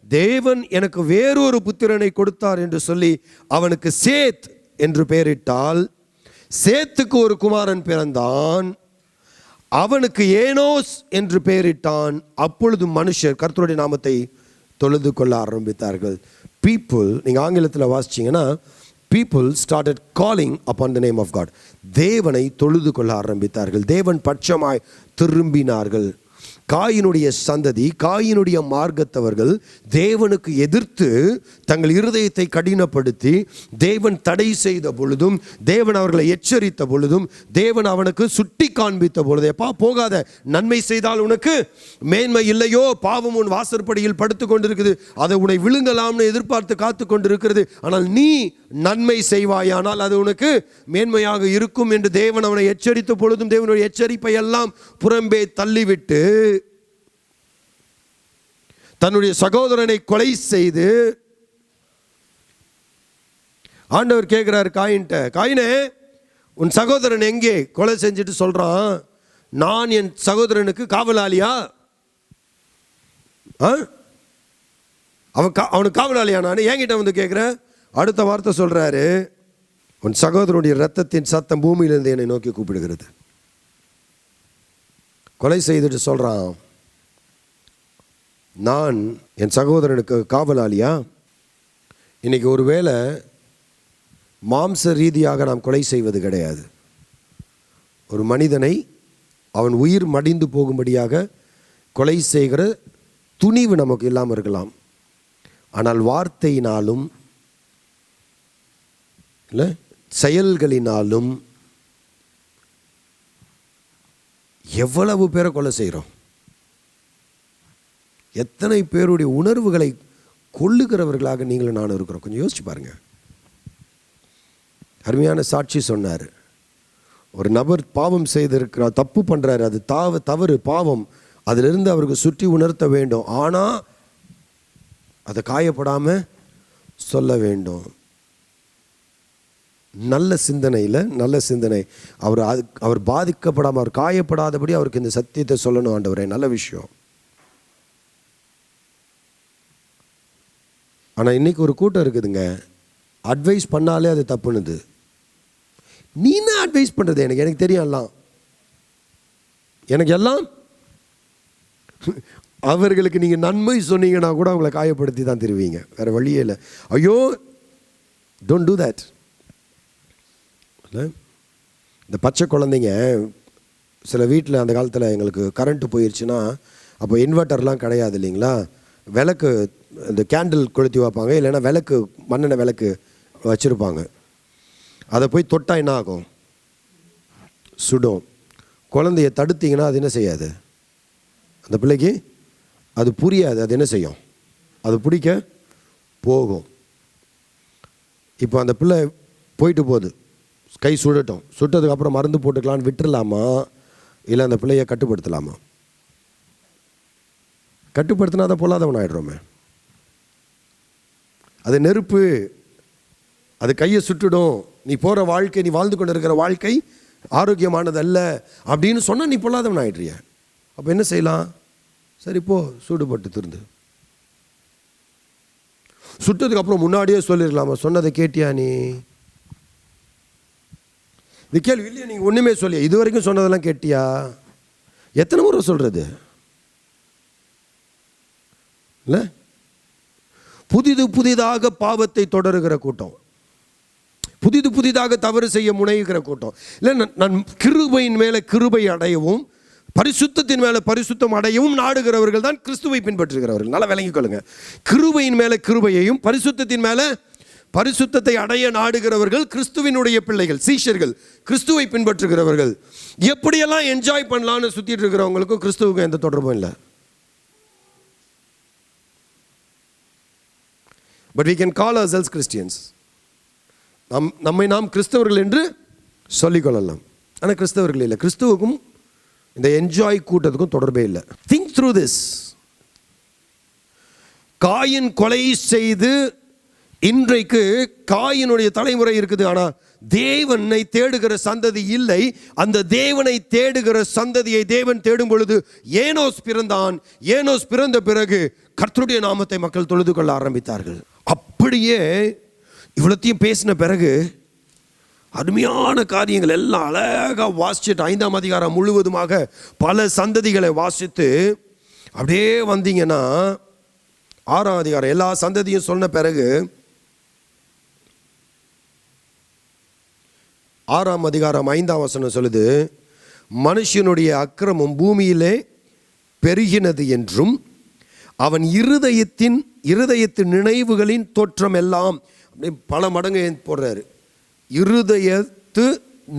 தேவன் எனக்கு வேறொரு புத்திரனை கொடுத்தார் என்று சொல்லி அவனுக்கு சேத் என்று பெயரிட்டால், சேத்துக்கு ஒரு குமாரன் பிறந்தான், அவனுக்கு ஏனோஸ் என்று பெயரிட்டான். அப்பொழுது மனுஷர் கர்த்தருடைய நாமத்தை தொழுது கொள்ள ஆரம்பித்தார்கள். பீப்புள், நீங்கள் ஆங்கிலத்தில் வாசிச்சிங்கன்னா, people started calling upon the name of God. தேவனை தொழுது கொள்ள ஆரம்பித்தார்கள். தேவன் பட்சமாய் திரும்பினார்கள். காயினுடைய சந்ததி, காயினுடைய மார்க்கத்தவர்கள் தேவனுக்கு எதிர்த்து தங்கள் இருதயத்தை கடினப்படுத்தி தேவன் தடை செய்த பொழுதும், தேவன் அவர்களை எச்சரித்த பொழுதும், தேவன் அவனுக்கு சுட்டி காண்பித்த பொழுது, எப்பா போகாத, நன்மை செய்தால் உனக்கு மேன்மை இல்லையோ, பாவம் உன் வாசற்படியில் படுத்து கொண்டிருக்குது, அதை உன்னை விழுங்கலாம்னு எதிர்பார்த்து காத்து கொண்டிருக்கிறது, ஆனால் நீ நன்மை செய்வாயானால் அது உனக்கு மேன்மையாக இருக்கும் என்று தேவன் அவனை எச்சரித்த பொழுதும் தேவனுடைய எச்சரிப்பை எல்லாம் புறம்பே தள்ளிவிட்டு தன்னுடைய சகோதரனை கொலை செய்து, ஆண்டவர் கேட்கிறார் காயின்ட்ட, காயினே உன் சகோதரன் எங்கே? கொலை செஞ்சுட்டு சொல்றான், நான் என் சகோதரனுக்கு காவலாளியா? அவனுக்கு காவலாளியா? நான் என்கிட்ட வந்து கேட்குற. அடுத்த வார்த்தை சொல்றாரு, உன் சகோதரனுடைய இரத்தத்தின் சத்தம் பூமியிலிருந்து என்னை நோக்கி கூப்பிடுகிறது. கொலை செய்துட்டு சொல்றான், நான் என் சகோதரனுக்கு காவலாளியா? இன்னைக்கு ஒருவேளை மாம்ச ரீதியாக நாம் கொலை செய்வது கிடையாது. ஒரு மனிதனை அவன் உயிர் மடிந்து போகும்படியாக கொலை செய்கிற துணிவு நமக்கு இல்லாமல் இருக்கலாம். ஆனால் வார்த்தையினாலும் இல்லை செயல்களினாலும் எவ்வளவு பேரை கொலை செய்கிறோம். எத்தனை பேருடைய உணர்வுகளை கொள்ளுகிறவர்களாக நீங்களும் நானும் இருக்கிறோம். கொஞ்சம் யோசிச்சு பாருங்க. அருமையான சாட்சி சொன்னார். ஒரு நபர் பாவம் செய்திருக்கிறார், தப்பு பண்ணுறாரு, அது தவறு, பாவம், அதிலிருந்து அவருக்கு சுற்றி உணர்த்த வேண்டும். ஆனால் அதை காயப்படாமல் சொல்ல வேண்டும். நல்ல சிந்தனையில், நல்ல சிந்தனை, அவர் பாதிக்கப்படாமல், அவர் காயப்படாதபடி அவருக்கு இந்த சத்தியத்தை சொல்லணும். ஆண்டவரே, நல்ல விஷயம். ஆனால் இன்னைக்கு ஒரு கூட்டம் இருக்குதுங்க, அட்வைஸ் பண்ணாலே அது தப்புனுது. நீ என்ன அட்வைஸ் பண்ணுறது? எனக்கு தெரியும் எல்லாம், எனக்கு எல்லாம். அவர்களுக்கு நீங்கள் நன்மை சொன்னீங்கன்னா கூட அவங்கள காயப்படுத்தி தான் தருவீங்க, வேறு வழியே இல்லை. ஐயோ, டோன்ட் டூ தட். இந்த பச்சை குழந்தைங்க சில வீட்டில் அந்த காலத்தில் எங்களுக்கு கரண்ட்டு போயிடுச்சுன்னா, அப்போ இன்வெர்ட்டர்லாம் கிடையாது இல்லைங்களா, விளக்கு இந்த கேண்டில் கொளுத்தி வைப்பாங்க, இல்லைன்னா விளக்கு, மண்ணெண்ணெய் விளக்கு வச்சுருப்பாங்க. அதை போய் தொட்டால் என்ன ஆகும்? சுடும். குழந்தைய தடுத்திங்கன்னா அது என்ன செய்யாது? அந்த பிள்ளைக்கு அது புரியாது. அது என்ன செய்யும்? அது பிடிக்க போகும். இப்போ அந்த பிள்ளை போயிட்டு போகுது, கை சுடட்டும், சுட்டதுக்கப்புறம் மருந்து போட்டுக்கலான்னு விட்டுடலாமா, இல்லை அந்த பிள்ளையை கட்டுப்படுத்தலாமா? கட்டுப்படுத்தினா அதை பொல்லாதவன் ஆகிடுறோமே. அது நெருப்பு, அது கையை சுட்டுடும், நீ போகிற வாழ்க்கை, நீ வாழ்ந்து கொண்டு இருக்கிற வாழ்க்கை ஆரோக்கியமானது அல்ல அப்படின்னு சொன்னால் நீ பொல்லாதவன் ஆகிடுறிய. அப்போ என்ன செய்யலாம்? சரி போ, சூடுபட்டு திருந்து. சுட்டதுக்கப்புறம் முன்னாடியே சொல்லிடலாமா, சொன்னதை கேட்டியா நீ? இது கேள்வி இல்லையா? நீங்கள் ஒன்றுமே சொல்லியா, இது வரைக்கும் சொன்னதெல்லாம் கேட்டியா? எத்தனை முறை சொல்கிறது இல்லை? புதிதாக பாவத்தை தொடருகிற கூட்டம், புதிதாக தவறு செய்ய முனைகிற கூட்டம் இல்லை. நான் கிருபையின் மேலே கிருபை அடையவும், பரிசுத்தத்தின் மேலே பரிசுத்தம் அடையவும் நாடுகிறவர்கள் தான் கிறிஸ்துவை பின்பற்றுகிறவர்கள். நல்லா விளங்கிக் கொள்ளுங்க. கிருபையின் மேலே கிருபையையும் பரிசுத்தத்தின் மேலே பரிசுத்தத்தை அடைய நாடுகிறவர்கள் கிறிஸ்துவினுடைய பிள்ளைகள், சீஷர்கள், கிறிஸ்துவை பின்பற்றுகிறவர்கள். எப்படியெல்லாம் என்ஜாய் பண்ணலான்னு சுற்றிட்டு இருக்கிறவங்களுக்கும் கிறிஸ்துவுக்கும் எந்த தொடர்பும் இல்லை. But we can call ourselves Christians. நம்மை நாம் கிறிஸ்தவர்கள் என்று சொல்லிக்கொள்ளலாம். ஆனால் கிறிஸ்தவர்கள் இல்லை. கிறிஸ்துவுக்கும் இந்த என்ஜாய் கூட்டத்துக்கும் தொடர்பே இல்லை. Think through this. காயின் கொலை செய்து இன்றைக்கு காயினுடைய தலைமுறை இருக்குது. ஆனால் தேவனை தேடுகிற சந்ததி இல்லை. அந்த தேவனை தேடுகிற சந்ததியை தேவன் தேடும் பொழுது ஏனோஸ் பிறந்தான். ஏனோஸ் பிறந்த பிறகு கர்த்தருடைய நாமத்தை மக்கள் தொழுது கொள்ள ஆரம்பித்தார்கள். அப்படியே இவ்வளத்தையும் பேசின பிறகு அருமையான காரியங்கள் எல்லாம் அழகாக வாசிச்சுட்டு 5ஆம் அதிகாரம் முழுவதுமாக பல சந்ததிகளை வாசித்து அப்படியே வந்தீங்கன்னா 6ஆம் அதிகாரம் எல்லா சந்ததியும் சொன்ன பிறகு 6ஆம் அதிகாரம் 5ஆம் வசனம் சொல்லுது, மனுஷனுடைய அக்கிரமம் பூமியிலே பெருகினது என்றும் அவன் இருதயத்தின் நினைவுகளின் தோற்றம் எல்லாம், அப்படி பல மடங்கு போடுறாரு. இருதயத்து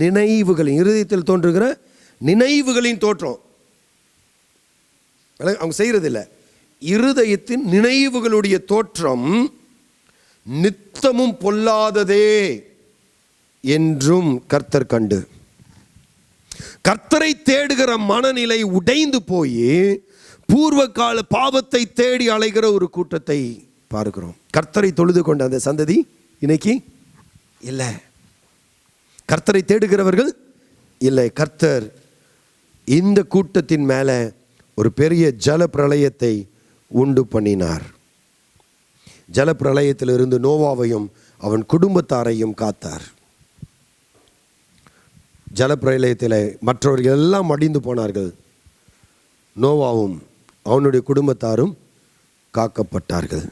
நினைவுகளின், இருதயத்தில் தோன்றுகிற நினைவுகளின் தோற்றம் அவங்க செய்யறது இல்லை. இருதயத்தின் நினைவுகளுடைய தோற்றம் நித்தமும் பொல்லாததே என்றும் கர்த்தர் கண்டு. கர்த்தரை தேடுகிற மனநிலை உடைந்து போய் பூர்வ கால பாவத்தை தேடி அலைகிற ஒரு கூட்டத்தை பார்க்கிறோம். கர்த்தரை தொழுது கொண்ட அந்த சந்ததி இன்னைக்கு இல்லை. கர்த்தரை தேடுகிறவர்கள் இல்லை. கர்த்தர் இந்த கூட்டத்தின் மேலே ஒரு பெரிய ஜல பிரளயத்தை உண்டு பண்ணினார். ஜல பிரளயத்திலிருந்து நோவாவையும் அவன் குடும்பத்தாரையும் காத்தார். ஜல பிரளயத்தில் மற்றவர்கள் எல்லாம் மடிந்து போனார்கள். நோவாவும் அவனுடைய குடும்பத்தாரும் காக்கப்பட்டார்கள்.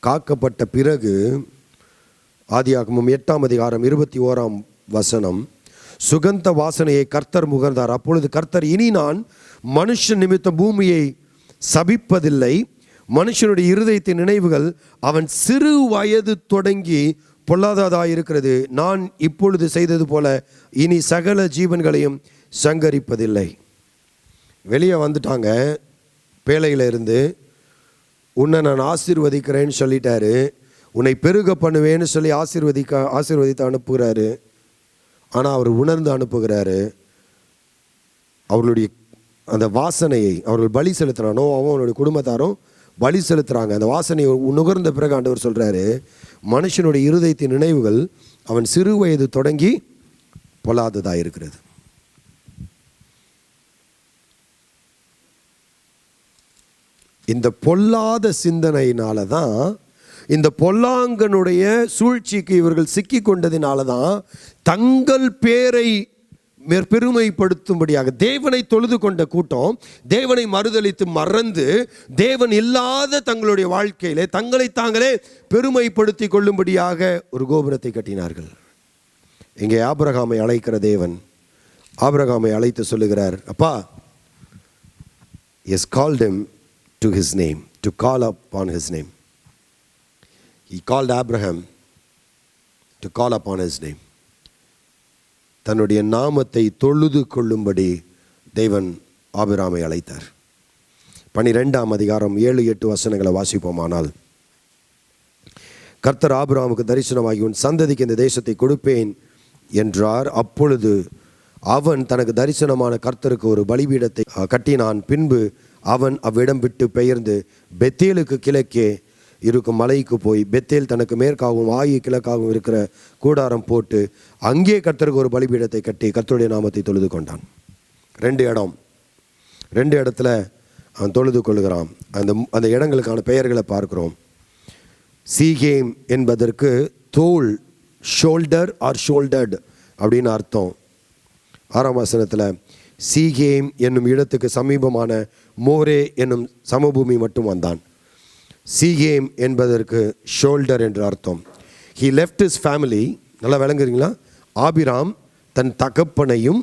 காக்கப்பட்ட பிறகு ஆதியாகமம் 8ஆம் அதிகாரம் 21ஆம் வசனம், சுகந்த வாசனையை கர்த்தர் முகர்ந்தார். அப்பொழுது கர்த்தர், இனி நான் மனுஷன் நிமித்தம் பூமியை சபிப்பதில்லை. மனுஷனுடைய இருதயத்தின் நினைவுகள் அவன் சிறு வயது தொடங்கி பொல்லாததாயிருக்கிறது. நான் இப்பொழுது செய்தது போல இனி சகல ஜீவன்களையும் சங்கரிப்பதில்லை. வெளியே வந்துட்டாங்க பேழையில் இருந்து. உன்னை நான் ஆசீர்வதிக்கிறேன்னு சொல்லிட்டாரு. உன்னை பெருக பண்ணுவேன்னு சொல்லி ஆசீர்வதித்து அனுப்புகிறாரு. ஆனால் அவர் உணர்ந்து அனுப்புகிறாரு. அவர்களுடைய அந்த வாசனையை அவர்கள் பலி செலுத்துகிறானோ அவனுடைய குடும்பத்தாரும் பலி செலுத்துகிறாங்க. அந்த வாசனையை நுகர்ந்த பிறகு ஆண்டவர் சொல்கிறாரு, மனுஷனுடைய இருதயத்தின் நினைவுகள் அவன் சிறு வயது தொடங்கி பொல்லாததாக இருக்கிறது. இந்த பொல்லாத சிந்தனையினால தான், இந்த பொல்லாங்கனுடைய சூழ்ச்சிக்கு இவர்கள் சிக்கி கொண்டதினால தான் தங்கள் பேரை பெருமைப்படுத்தும்படியாக தேவனை தொழுது கொண்ட கூட்டம் தேவனை மறுதலித்து மறந்து தேவன் இல்லாத தங்களுடைய வாழ்க்கையிலே தங்களை தாங்களே பெருமைப்படுத்தி கொள்ளும்படியாக ஒரு கோபுரத்தை கட்டினார்கள். இங்கே ஆபிரகாமை அழைக்கிற தேவன் ஆபிரகாமை அழைத்து சொல்லுகிறார், அப்பா, has called him to his name, to call upon his name. He called Abraham to call upon his name. தன்னுடைய நாமத்தை தொழுது கொள்ளும்படி தேவன் ஆபிரகாமை அழைத்தார். 12ஆம் அதிகாரம் 7-8 வசனங்களை வாசிப்போமானால், கர்த்தர் ஆபிரகாமுக்கு தரிசனமாகி உன் சந்ததிக்கு இந்த தேசத்தை கொடுப்பேன் என்றார். அப்பொழுது அவன் தனக்கு தரிசனமான கர்த்தருக்கு ஒரு பலிபீடத்தை கட்டினான். பின்பு அவன் அவ்விடம் விட்டு பெயர்ந்து பெத்தேலுக்கு கிழக்கே இருக்கும் மலைக்கு போய் பெத்தேல் தனக்கு மேற்காகவும் ஆயி கிழக்காகவும் இருக்கிற கூடாரம் போட்டு அங்கே கர்த்தருக்கு ஒரு பலிபீடத்தை கட்டி கர்த்தருடைய நாமத்தை தொழுது கொண்டான். 2 இடத்துல அவன் தொழுது கொள்கிறான். அந்த இடங்களுக்கான பெயர்களை பார்க்கிறோம். சீகேம் என்பதற்கு தோல், ஷோல்டர் ஆர் ஷோல்டர்ட் அப்படின்னு அர்த்தம். 6ஆம் வசனத்தில் சீகேம் என்னும் இடத்துக்கு சமீபமான மோரே என்னும் சமபூமி மட்டும் வந்தான். சீகேம் என்பதற்கு ஷோல்டர் என்று அர்த்தம். He left his family. நல்லா விளங்குறீங்களா? ஆபிராம் தன் தகப்பனையும்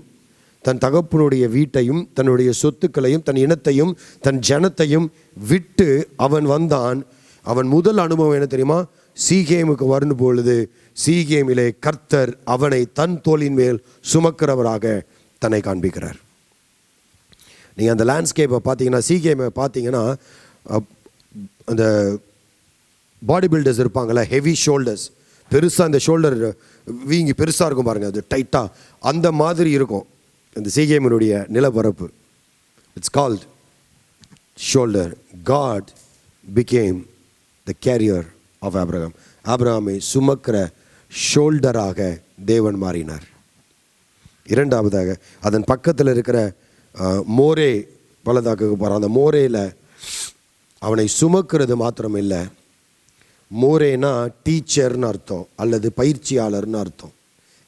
தன் தகப்பனுடைய வீட்டையும் தன்னுடைய சொத்துக்களையும் தன் இனத்தையும் தன் ஜனத்தையும் விட்டு அவன் வந்தான். அவன் முதல் அனுபவம் என்ன தெரியுமா? சீகேமுக்கு வரும் பொழுது சீகேமிலே கர்த்தர் அவனை தன் தோளின் மேல் சுமக்கிறவராக தன்னை காண்பிக்கிறார். நீங்கள் அந்த லேண்ட்ஸ்கேப்பை பார்த்தீங்கன்னா, சீகேமை பார்த்தீங்கன்னா, அந்த பாடி பில்டர்ஸ் இருப்பாங்கள்ல, ஹெவி ஷோல்டர்ஸ், பெருசாக அந்த ஷோல்டர் வீங்கி பெருசாக இருக்கும் பாருங்கள், அது டைட்டாக அந்த மாதிரி இருக்கும் இந்த சீகேமினுடைய நிலப்பரப்பு. It's called shoulder. God became the carrier of Abraham. ஆபிரகாமை சுமக்கிற ஷோல்டராக தேவன் மாறினார். இரண்டாவதாக அதன் பக்கத்தில் இருக்கிற மோரே பள்ளத்தாக்குக்கு போகிறான். அந்த மோரேயில் அவனை சுமக்கிறது மாத்திரம் இல்லை, மோரேனா டீச்சர்னு அர்த்தம் அல்லது பயிற்சியாளர்னு அர்த்தம்.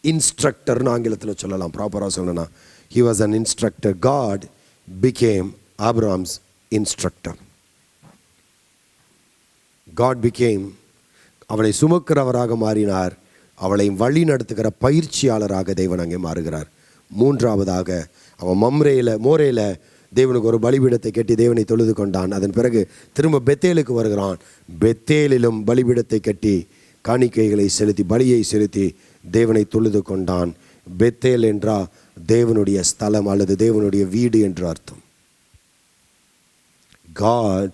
இன்ஸ்ட்ரக்டர்னு ஆங்கிலத்தில் சொல்லலாம். ப்ராப்பராக சொல்லணும்னா he was an instructor. God became Abraham's instructor. God became, அவனை சுமக்கிறவராக மாறினார். அவளை வழி நடத்துகிற பயிற்சியாளராக தேவன் அங்கே மாறுகிறார். மூன்றாவதாக அவன் மோரேல தேவனுக்கு ஒரு பலிபீடத்தை கட்டி தேவனை தொழுது கொண்டான். அதன் பிறகு திரும்ப பெத்தேலுக்கு வருகிறான். பெத்தேலிலும் பலிபீடத்தை கட்டி காணிக்கைகளை செலுத்தி பலியை செலுத்தி தேவனை தொழுது கொண்டான். பெத்தேல் என்றா தேவனுடைய ஸ்தலம் அல்லது தேவனுடைய வீடு என்று அர்த்தம். God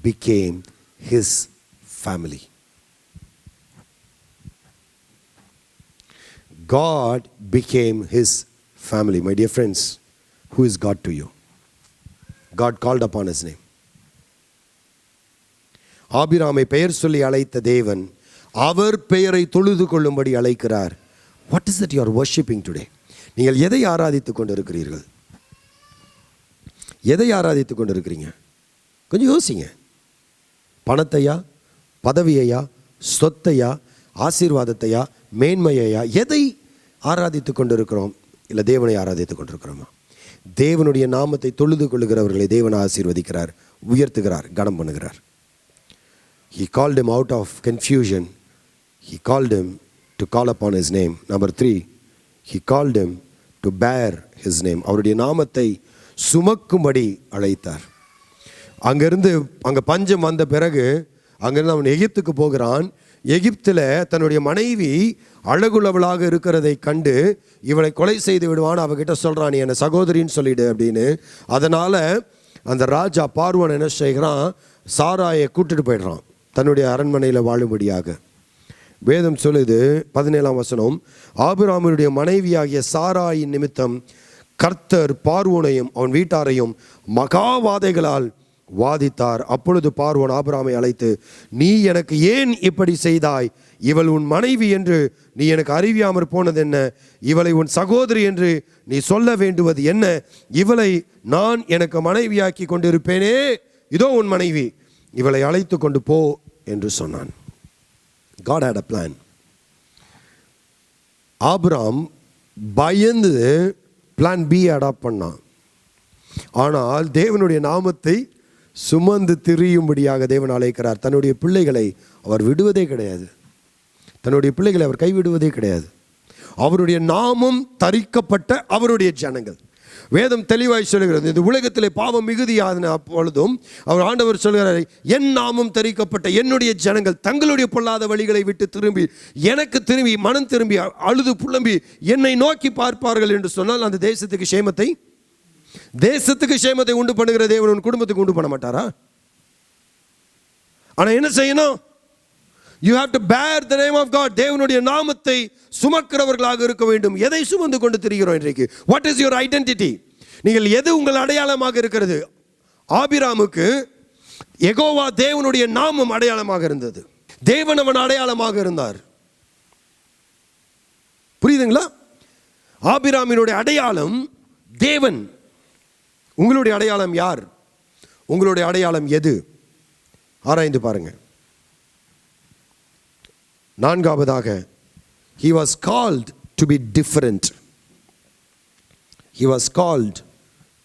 became his family. God became his family. My dear friends, who is God to you? God called upon his name. ஆபிராமை பெயர் சொல்லி அழைத்த தேவன் அவர் பெயரை தொழுது கொள்ளும்படி அழைக்கிறார். What is that you are worshipping today? நீங்கள் எதை ஆராதித்து கொண்டிருக்கிறீர்கள்? எதை ஆராதித்து கொண்டிருக்கிறீங்க? கொஞ்சம் யோசிங்க. பணத்தையா, பதவியையா, சொத்தையா, ஆசீர்வாதத்தையா, மேன்மையையா, எதை ஆராதித்து கொண்டிருக்கிறோம்? இல்லை தேவனை ஆராதித்து கொண்டிருக்கிறோமா? தேவனுடைய நாமத்தை தொழுது கொள்ளுகிறவர்களை தேவன் ஆசீர்வதிக்கிறார், உயர்த்துகிறார், கனம் பண்ணுகிறார். He called him out of confusion. He called him to call upon his name. Number 3, he called him to bear his name. அவருடைய நாமத்தை சுமக்கும்படி அழைத்தார். அங்கே பஞ்சம் வந்த பிறகு அங்கிருந்து அவன் எகிப்துக்கு போகிறான். எகிப்தில் தன்னுடைய மனைவி அழகுள்ளவளாக இருக்கிறதை கண்டு இவளை கொலை செய்து விடுவான். அவகிட்ட சொல்கிறான், நீ என்னை சகோதரின்னு சொல்லிடு அப்படின்னு. அதனால் அந்த ராஜா பார்வோன் என்ன செய்கிறான், சாராயை கூட்டிட்டு போயிடுறான் தன்னுடைய அரண்மனையில் வாழும்படியாக. வேதம் சொல்லுது 17ஆம் வசனம், ஆபிராமினுடைய மனைவியாகிய சாராயின் நிமித்தம் கர்த்தர் பார்வோனையும் அவன் வீட்டாரையும் மகாவாதைகளால் வாதித்தார். அப்பொழுது பார்வோன் ஆபிராமை அழைத்து, நீ எனக்கு ஏன் இப்படி செய்தாய்? இவள் உன் மனைவி என்று நீ எனக்கு அறிவியாமற் போனது என்ன? இவளை உன் சகோதரி என்று நீ சொல்ல வேண்டுவது என்ன? இவளை நான் எனக்கு மனைவியாக்கி கொண்டிருப்பேனே, இதோ உன் மனைவி, இவளை அழைத்து கொண்டு போ என்று சொன்னான். God had a plan. Abram பயந்து பிளான் பி அடாப்ட் பண்ணான். ஆனால் தேவனுடைய நாமத்தை சுமந்து திரியும்படியாக தேவன் அழைக்கிறார். தன்னுடைய பிள்ளைகளை அவர் விடுவதே கிடையாது. தன்னுடைய பிள்ளைகளை அவர் கைவிடுவதே கிடையாது. அவருடைய நாமம் தரிக்கப்பட்ட அவருடைய ஜனங்கள். வேதம் தெளிவாய் சொல்கிறது, இந்த உலகத்திலே பாவம் மிகுதியான அப்பொழுதும் அவர் ஆண்டவர் சொல்கிறார், என் நாமம் தரிக்கப்பட்ட என்னுடைய ஜனங்கள் தங்களுடைய பொல்லாத வழிகளை விட்டு திரும்பி எனக்கு திரும்பி மனம் திரும்பி அழுது புலம்பி என்னை நோக்கி பார்ப்பார்கள் என்று சொன்னால் அந்த தேசத்துக்கு சேமத்தை உண்டு பண்ணுகிற தேவன் உன் குடும்பத்துக்கு உண்டு பண்ண மாட்டாரா? ஆனால் என்ன செய்யணும்? You have to bear the name of God. தேவனுடைய நாமத்தை சுமக்கிறவர்களாக இருக்க வேண்டும். எதை சுமந்து கொண்டு திரிகிறோம் இன்றைக்கு? What is your identity? நீங்கள் எது உங்கள் அடையாளமாக இருக்கிறது? ஆபிராமுக்கு யெகோவா தேவனுடைய நாமம் அடையாளமாக இருந்தது. தேவன் அவன் அடையாளமாக இருந்தார். புரியுதுங்களா? ஆபிராமினுடைய அடையாளம் தேவன். உங்களுடைய அடையாளம் யார்? உங்களுடைய அடையாளம் எது? ஆராய்ந்து பாருங்க. நான்காவதாக, he was called to be different. He was called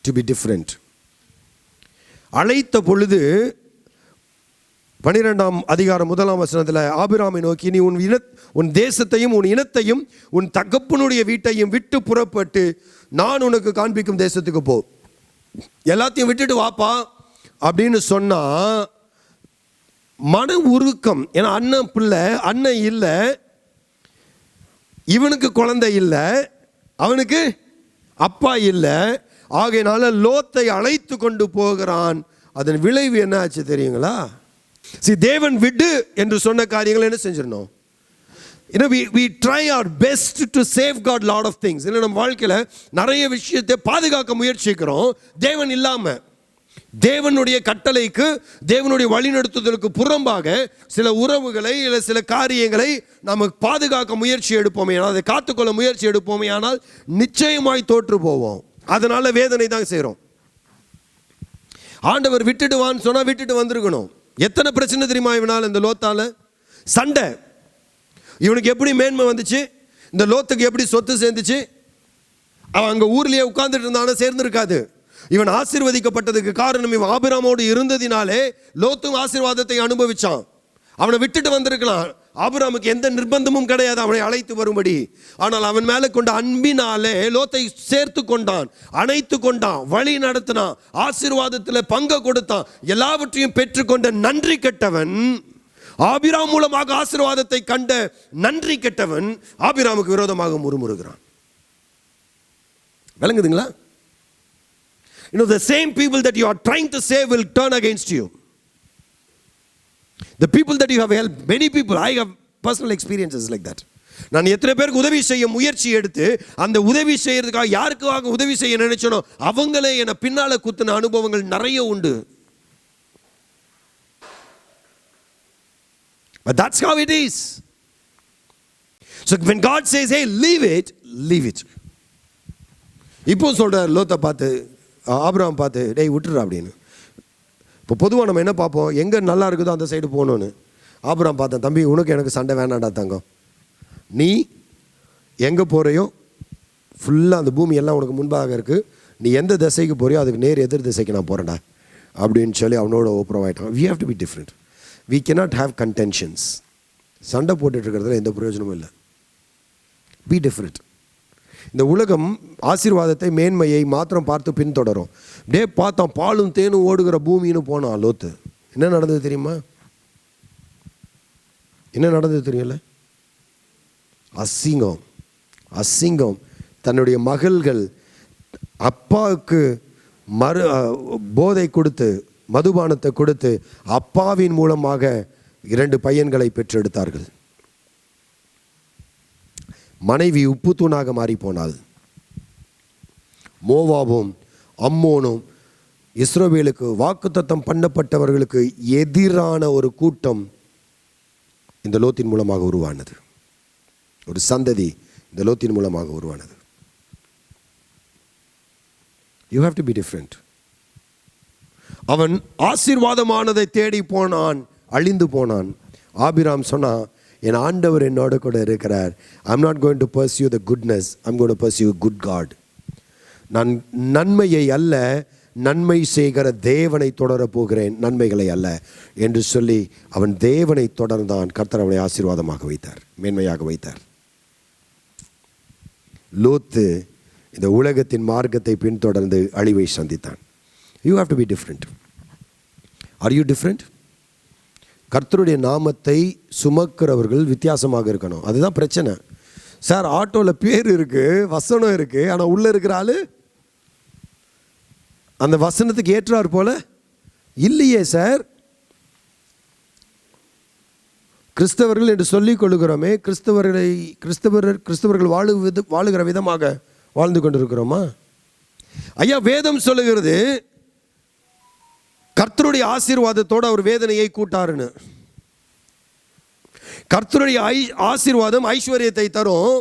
to be different. அழைத்த பொழுது 12ஆம் அதிகாரம் 1ஆம் வசனத்தில் ஆபிராமை நோக்கி, நீ உன் தேசத்தையும் உன் இனத்தையும் உன் தகப்பனுடைய வீட்டையும் விட்டு புறப்பட்டு நான் உனக்கு காண்பிக்கும் தேசத்துக்கு போ, எல்லாத்தையும் விட்டுட்டு வாப்பா அப்படின்னு சொன்னா மன உருக்கம். ஏன்னா அண்ணன் பிள்ளை, அண்ணன் இல்லை, இவனுக்கு குழந்தை இல்லை, அவனுக்கு அப்பா இல்லை. ஆகையினால லோத்தை அழைத்து கொண்டு போகிறான். அதன் விளைவு என்ன ஆச்சு தெரியுங்களா? தேவன் விடு என்று சொன்ன காரியங்களை என்ன செஞ்சிடணும்? we try our best to safeguard lot of things. நம்ம வாழ்க்கையில் நிறைய விஷயத்தை பாதுகாக்க முயற்சிக்கிறோம். தேவன் இல்லாம, தேவனுடைய கட்டளைக்கு, தேவனுடைய வழிநடத்துதலுக்கு புறம்பாக சில உறவுகளை இல்லை சில காரியங்களை நாம் பாதுகாக்க முயற்சி எடுப்போமே, அதை காத்துக்கொள்ள முயற்சி எடுப்போமே, ஆனால் நிச்சயமாய் தோற்று போவோம். அதனால வேதனை தான் செய்கிறோம். ஆண்டவர் விட்டுட்டு வான்னு சொன்னா விட்டுட்டு வந்திருக்கணும். எத்தனை பிரச்சனை தெரியுமா இவனால்? இந்த லோத்தால சண்டை. இவனுக்கு எப்படி மேன்மை வந்துச்சு? இந்த லோத்துக்கு எப்படி சொத்து சேர்ந்துச்சு? அவன் அங்கே ஊர்லேயே உட்கார்ந்துட்டு இருந்தானே, சேர்ந்துருக்காது. இவன் ஆசீர்வதிக்கப்பட்டதுக்கு காரணம் இவன் ஆபிராமோடு இருந்ததினாலே லோத்தும் ஆசீர்வாதத்தை அனுபவிச்சான். அவனை விட்டுட்டு வந்திருக்கலாம். ஆபிராமுக்கு எந்த நிர்பந்தமும் கிடையாது அவனை அழைத்து வரும்படி. ஆனால் அவன் மேலே கொண்ட அன்பினாலே லோத்தை சேர்த்து கொண்டான், அணைத்து கொண்டான், வழி நடத்தினான், ஆசீர்வாதத்தில் பங்கு கொடுத்தான். எல்லாவற்றையும் பெற்றுக்கொண்ட நன்றி கெட்டவன், ஆபிராம் மூலமாக ஆசீர்வாதத்தை கண்ட நன்றி கெட்டவன் ஆபிராமுக்கு விரோதமாக முறுமுறுகிறான். விளங்குதுங்களா? the same people that you are trying to save will turn against you. The people that you have helped, many people, I have personal experiences like that. நான் எத்தனை பேருக்கு உதவி செய்ய முயற்சி எடுத்து அந்த உதவி செய்யறதுக்காக யாருக்காக உதவி செய்ய நினைச்சனோ அவங்களே என்னை பின்னால குத்தின அனுபவங்கள் நிறைய உண்டு. But that's how it is. So when God says, hey, leave it, leave it. இப்போ சொல்றார் லோத்தை பார்த்து, ஆபிரகாம் பார்த்து, டேய் விட்டுறா அப்படின்னு. இப்போ பொதுவாக நம்ம என்ன பார்ப்போம்? எங்கே நல்லா இருக்குதோ அந்த சைடு போகணுன்னு. ஆபிரகாம் பார்த்தேன், தம்பி உனக்கு எனக்கு சண்டை வேணாண்டா தங்கம், நீ எங்கே போகிறையோ ஃபுல்லாக அந்த பூமி எல்லாம் உனக்கு முன்பாக இருக்குது, நீ எந்த திசைக்கு போறியோ அதுக்கு நேர் எதிர் திசைக்கு நான் போகிறேன்டா அப்படின்னு சொல்லி அவனோட ஒப்புரவாயிட்டான். We have to be different. We cannot have contentions. சண்டை போட்டுட்டு இருக்கிறதுல எந்த பிரயோஜனமும் இல்லை. Be different. இந்த உலகம் ஆசீர்வாதத்தை, மேன்மையை மாத்திரம் பார்த்து பின்தொடரும். டே பார்த்தான் பாலும் தேனும் ஓடுகிற பூமின்னு போனான் லோத்து. என்ன நடந்தது தெரியுமா? என்ன நடந்தது தெரியல? அசிங்கம், அசிங்கம். தன்னுடைய மகள்கள் அப்பாவுக்கு போதை கொடுத்து, மதுபானத்தை கொடுத்து அப்பாவின் மூலமாக 2 பையன்களை பெற்றெடுத்தார்கள். மனைவி உப்பு தூணாக மாறி போனாள். மோவாபும் அம்மோனும் இஸ்ரவேலுக்கு வாக்குத்தத்தம் பண்ணப்பட்டவர்களுக்கு எதிரான ஒரு கூட்டம் இந்த லோத்தின் மூலமாக உருவானது. ஒரு சந்ததி இந்த லோத்தின் மூலமாக உருவானது. You have to be different. அவன் ஆசீர்வாதமானதை தேடி போனான், அழிந்து போனான். ஆபிராம் சொன்னா, என் ஆண்டவர் என்னோட கூட இருக்கிறார். I'm not going to pursue the goodness, I'm going to pursue good God. நான் நன்மையை அல்ல, நன்மை செய்கிற தேவனை தொடர போகிறேன், நன்மைகளை அல்ல என்று சொல்லி அவன் தேவனை தொடர்ந்தான். கர்த்தர் அவனை ஆசீர்வாதமாக வைத்தார், மேன்மையாக வைத்தார். லோத்து இந்த உலகத்தின் மார்க்கத்தை பின்தொடர்ந்து அழிவை சந்தித்தான். You have to be different. Are you different? கர்த்தருடைய நாமத்தை சுமக்கிறவர்கள் வித்தியாசமாக இருக்கணும். அதுதான் பிரச்சனை. சார் ஆட்டோவில் பேர் இருக்குது, வசனம் இருக்குது, ஆனால் உள்ளே இருக்கிற ஆள் அந்த வசனத்துக்கு ஏற்றார் போல இல்லையே சார். கிறிஸ்தவர்கள் என்று சொல்லிக் கொள்ளுகிறோமே, கிறிஸ்தவர்கள் வாழுகிற விதமாக வாழ்ந்து கொண்டிருக்கிறோமா? ஐயா, வேதம் சொல்லுகிறது கர்த்தருடைய ஆசீர்வாதத்தோடு அவர் வேதனையை கூட்டாருன்னு. கர்த்தருடைய ஆசீர்வாதம் ஐஸ்வர்யத்தை தரும்,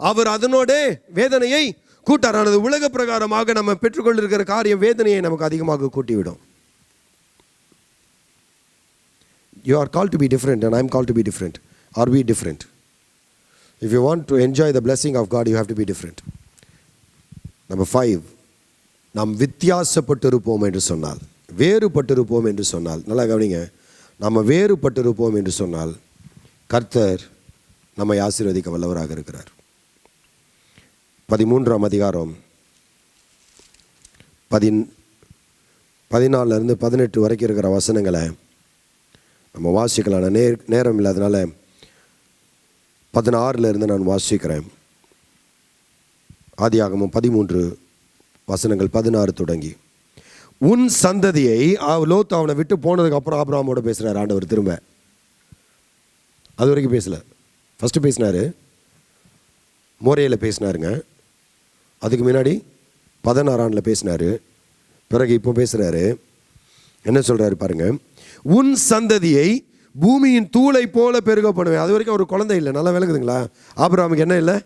அவர் அதனோட வேதனையை கூட்டார். அது உலக பிரகாரமாக நம்ம பெற்றுக்கொண்டிருக்கிற காரியம் வேதனையை நமக்கு அதிகமாக கூட்டிவிடும். You are called to be different and I am called to be different. Are we different? If you want to enjoy the blessing of God, you have to be different. Number 5, நாம் வித்தியாசப்பட்டிருப்போம் என்று சொன்னால், வேறுபட்டிருப்போம் என்று சொன்னால், நல்லா கவனிங்க, நம்ம வேறுபட்டிருப்போம் என்று சொன்னால் கர்த்தர் நம்மை ஆசீர்வதிக்க வல்லவராக இருக்கிறார். 13ஆம் அதிகாரம் 14 18 வரைக்கும் இருக்கிற வசனங்களை நம்ம வாசிக்கலாம். நேரம் இல்லாதனால 16 நான் வாசிக்கிறேன். ஆதியாகமம் 13 வசனங்கள் 16 தொடங்கி. உன் சந்ததியை லோத்து அவனை விட்டு போனதுக்கு அப்புறம் ஆபிரகாமோட பேசுகிறார் ஆண்டவர். திரும்ப அது வரைக்கும் பேசல. ஃபஸ்ட்டு பேசினார், மோரேயில் பேசினாருங்க. அதுக்கு முன்னாடி 16 பேசினார். பிறகு இப்போ பேசுகிறாரு. என்ன சொல்கிறாரு பாருங்க. உன் சந்ததியை பூமியின் தூளை போல பெருக பண்ணுவேன். அது வரைக்கும் ஒரு குழந்தை இல்லை. நல்லா விளங்குதுங்களா? ஆபிரகாமுக்கு என்ன இல்லை?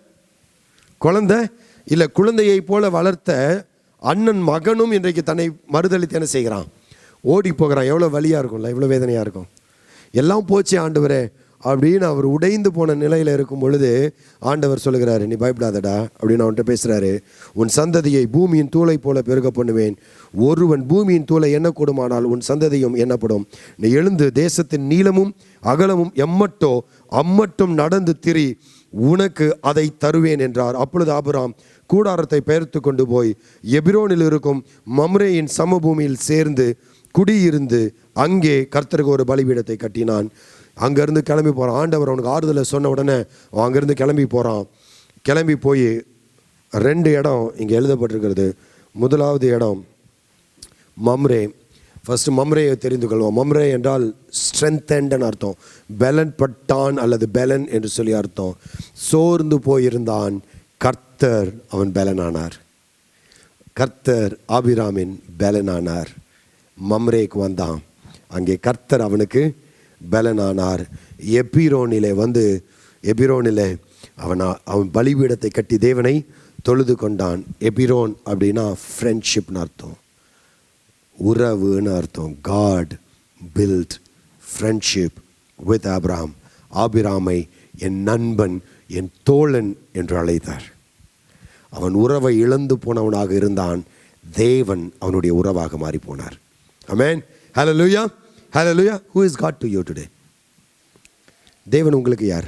குழந்தை இல்லை. குழந்தையை போல வளர்த்த அண்ணன் மகனும் இன்றைக்கு தன்னை மறுதளித்து என்ன செய்கிறான்? ஓடி போகிறான். எவ்வளோ வலியாக இருக்கும்ல, எவ்வளோ வேதனையாக இருக்கும். எல்லாம் போச்சு ஆண்டவரே அப்படின்னு அவர் உடைந்து போன நிலையில் இருக்கும் பொழுது ஆண்டவர் சொல்லுகிறாரு, நீ பயப்படாதடா அப்படின்னு அவன்கிட்ட பேசுகிறாரு. உன் சந்ததியை பூமியின் தூளை போல பெருக பண்ணுவேன். ஒருவன் பூமியின் தூளை எண்ணக்கூடுமானால் உன் சந்ததியும் எண்ணப்படும். நீ எழுந்து தேசத்தின் நீளமும் அகலமும் அம்மட்டும் நடந்து திரி, உனக்கு அதை தருவேன் என்றார். அப்பொழுது ஆபிரகாம் கூடாரத்தை பெயர்த்து கொண்டு போய் எபிரோனில் இருக்கும் மம்ரேயின் சமபூமியில் சேர்ந்து குடியிருந்து அங்கே கர்த்தருக்கு ஒரு பலிபீடத்தை கட்டினான். அங்கேருந்து கிளம்பி போகிறான். ஆண்டவர் அவனுக்கு ஆறுதலை சொன்ன உடனே அவன் அங்கேருந்து கிளம்பி போகிறான். கிளம்பி போய் 2 இடம் இங்கே எழுதப்பட்டிருக்கிறது. முதலாவது இடம் மம்ரே. ஃபஸ்ட்டு மம்ரேயை தெரிந்து கொள்வோம். மம்ரே என்றால் ஸ்ட்ரென்தன்னு அர்த்தம். பெலன் பட்டான் அல்லது பெலன் என்று சொல்லி அர்த்தம். சோர்ந்து போயிருந்தான், கர்த்தர் அவன் பெலனானார். கர்த்தர் ஆபிராமின் பெலனானார். மம்ரேக்கு வந்தான். அங்கே கர்த்தர் அவனுக்கு பெலனானார். எபிரோனிலே அவன் பலிபீடத்தை கட்டி தேவனை தொழுது கொண்டான். எபிரோன் அப்படின்னா ஃப்ரெண்ட்ஷிப்னு அர்த்தம், உறவுன்னு அர்த்தம். God build friendship with Abraham. ஆபிராமை என் நண்பன், என் தோழன் என்று அழைத்தார். அவன் உறவை இழந்து போனவனாக இருந்தான். தேவன் அவனுடைய உறவாக மாறி போனார். ஆமென். ஹல்லேலூயா, ஹல்லேலூயா. Who is God to you today? தேவன் உங்களுக்கு யார்?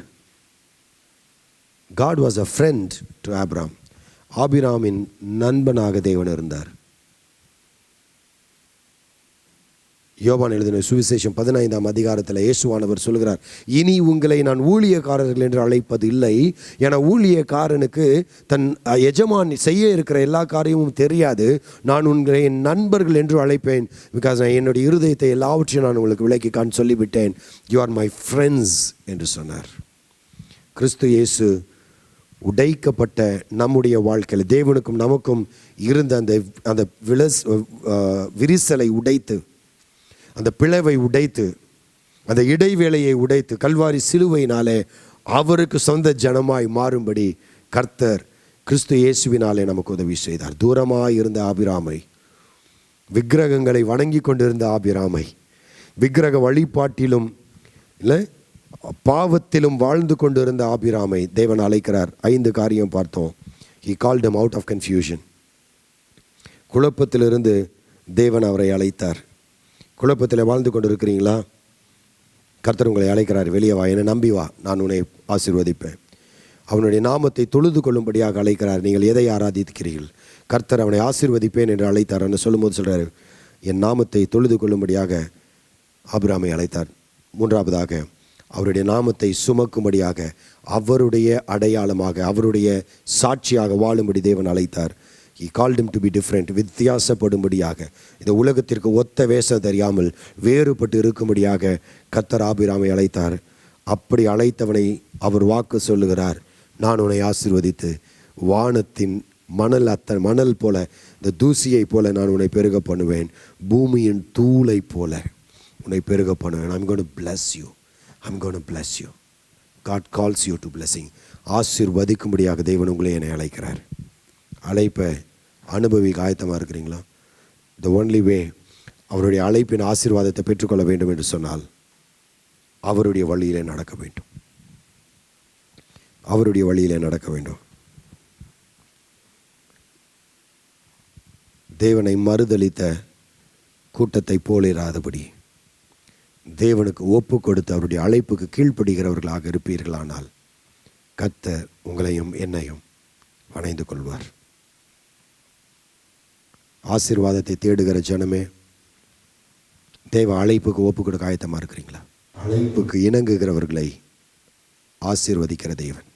God was a friend to Abraham. ஆபிராமின் நண்பனாக தேவன் இருந்தார். யோவான் எழுதின சுவிசேஷம் 15ஆம் அதிகாரத்தில் இயேசுவானவர் சொல்கிறார், இனி உங்களை நான் ஊழியக்காரர்கள் என்று அழைப்பது இல்லை. என ஊழியக்காரனுக்கு தன் எஜமான் செய்ய இருக்கிற எல்லா காரியமும் தெரியாது. நான் உங்களை என் நண்பர்கள் என்று அழைப்பேன். பிகாஸ் நான் என்னுடைய இருதயத்தை எல்லாவற்றையும் நான் உங்களுக்கு விளக்கி சொல்லிவிட்டேன். யூ ஆர் மை ஃப்ரெண்ட்ஸ் என்று சொன்னார். கிறிஸ்து இயேசு உடைக்கப்பட்ட நம்முடைய வாழ்க்கையில் தேவனுக்கும் நமக்கும் இருந்த அந்த விரிசலை உடைத்து, அந்த பிளவை உடைத்து, அந்த இடைவேளையை உடைத்து கல்வாரி சிலுவையினாலே அவருக்கு சொந்த ஜனமாய் மாறும்படி கர்த்தர் கிறிஸ்து இயேசுவினாலே நமக்கு உதவி செய்தார். தூரமாய் இருந்த ஆபிராமை, விக்கிரகங்களை வணங்கி கொண்டிருந்த ஆபிராமை, விக்கிரக வழிபாட்டிலும் இல்லை பாவத்திலும் வாழ்ந்து கொண்டிருந்த ஆபிராமை தேவன் அழைக்கிறார். 5 காரியம் பார்த்தோம். He called him out of confusion. குழப்பத்திலிருந்து தேவன் அவரை அழைத்தார். குழப்பத்தில் வாழ்ந்து கொண்டு இருக்கிறீங்களா? கர்த்தர் உங்களை அழைக்கிறார். வெளியே வா, என்னை நம்பி வா, நான் உன்னை ஆசீர்வதிப்பேன். அவனுடைய நாமத்தை தொழுது கொள்ளும்படியாக அழைக்கிறார். நீங்கள் எதை ஆராதிக்கிறீர்கள்? கர்த்தர் அவனை ஆசீர்வதிப்பேன் என்று அழைத்தார் என்று சொல்லும்போது சொல்கிறார், என் நாமத்தை தொழுது கொள்ளும்படியாக ஆபிராமை அழைத்தார். 3வதாக அவருடைய நாமத்தை சுமக்கும்படியாக, அவருடைய அடையாளமாக, அவருடைய சாட்சியாக வாழும்படி தேவன் அழைத்தார். He called him to be different. வித்தியாசப்படும்படியாக, இந்த உலகத்திற்கு ஒத்த வேஷம் தெரியாமல் வேறுபட்டு இருக்கும்படியாக கர்த்தர் ஆபிராமை அழைத்தார். அப்படி அழைத்தவனை அவர் வாக்கு சொல்லுகிறார், நான் உன்னை ஆசீர்வதித்து வானத்தின் மணல் போல, இந்த தூசியை போல நான் உன்னை பெருக பண்ணுவேன். பூமியின் தூளை போல உன்னை பெருக பண்ணுவேன். I'm going to bless you. I'm going to bless you. God calls you to blessing. ஆசீர்வதிக்கும்படியாக தேவன் உங்களை என்னை அழைக்கிறார். அழைப்பை அனுபவிக்க ஆயத்தமாக இருக்கிறீங்களா? The only way அவருடைய அழைப்பின் ஆசீர்வாதத்தை பெற்றுக்கொள்ள வேண்டும் என்று சொன்னால் அவருடைய வழியிலே நடக்க வேண்டும். அவருடைய வழியிலே நடக்க வேண்டும். தேவனை மறுதலித்த கூட்டத்தை போலிராதபடி தேவனுக்கு ஒப்பு கொடுத்து அவருடைய அழைப்புக்கு கீழ்ப்படுகிறவர்களாக இருப்பீர்களானால் கர்த்தர் உங்களையும் என்னையும் அணைந்து கொள்வார். ஆசீர்வாதத்தை தேடுகிற ஜனமே, தேவ அழைப்புக்கு ஒப்பு கொடுக்க ஆயத்தமாக இருக்கிறீங்களா? அழைப்புக்கு இணங்குகிறவர்களை ஆசீர்வதிக்கிற தேவன்.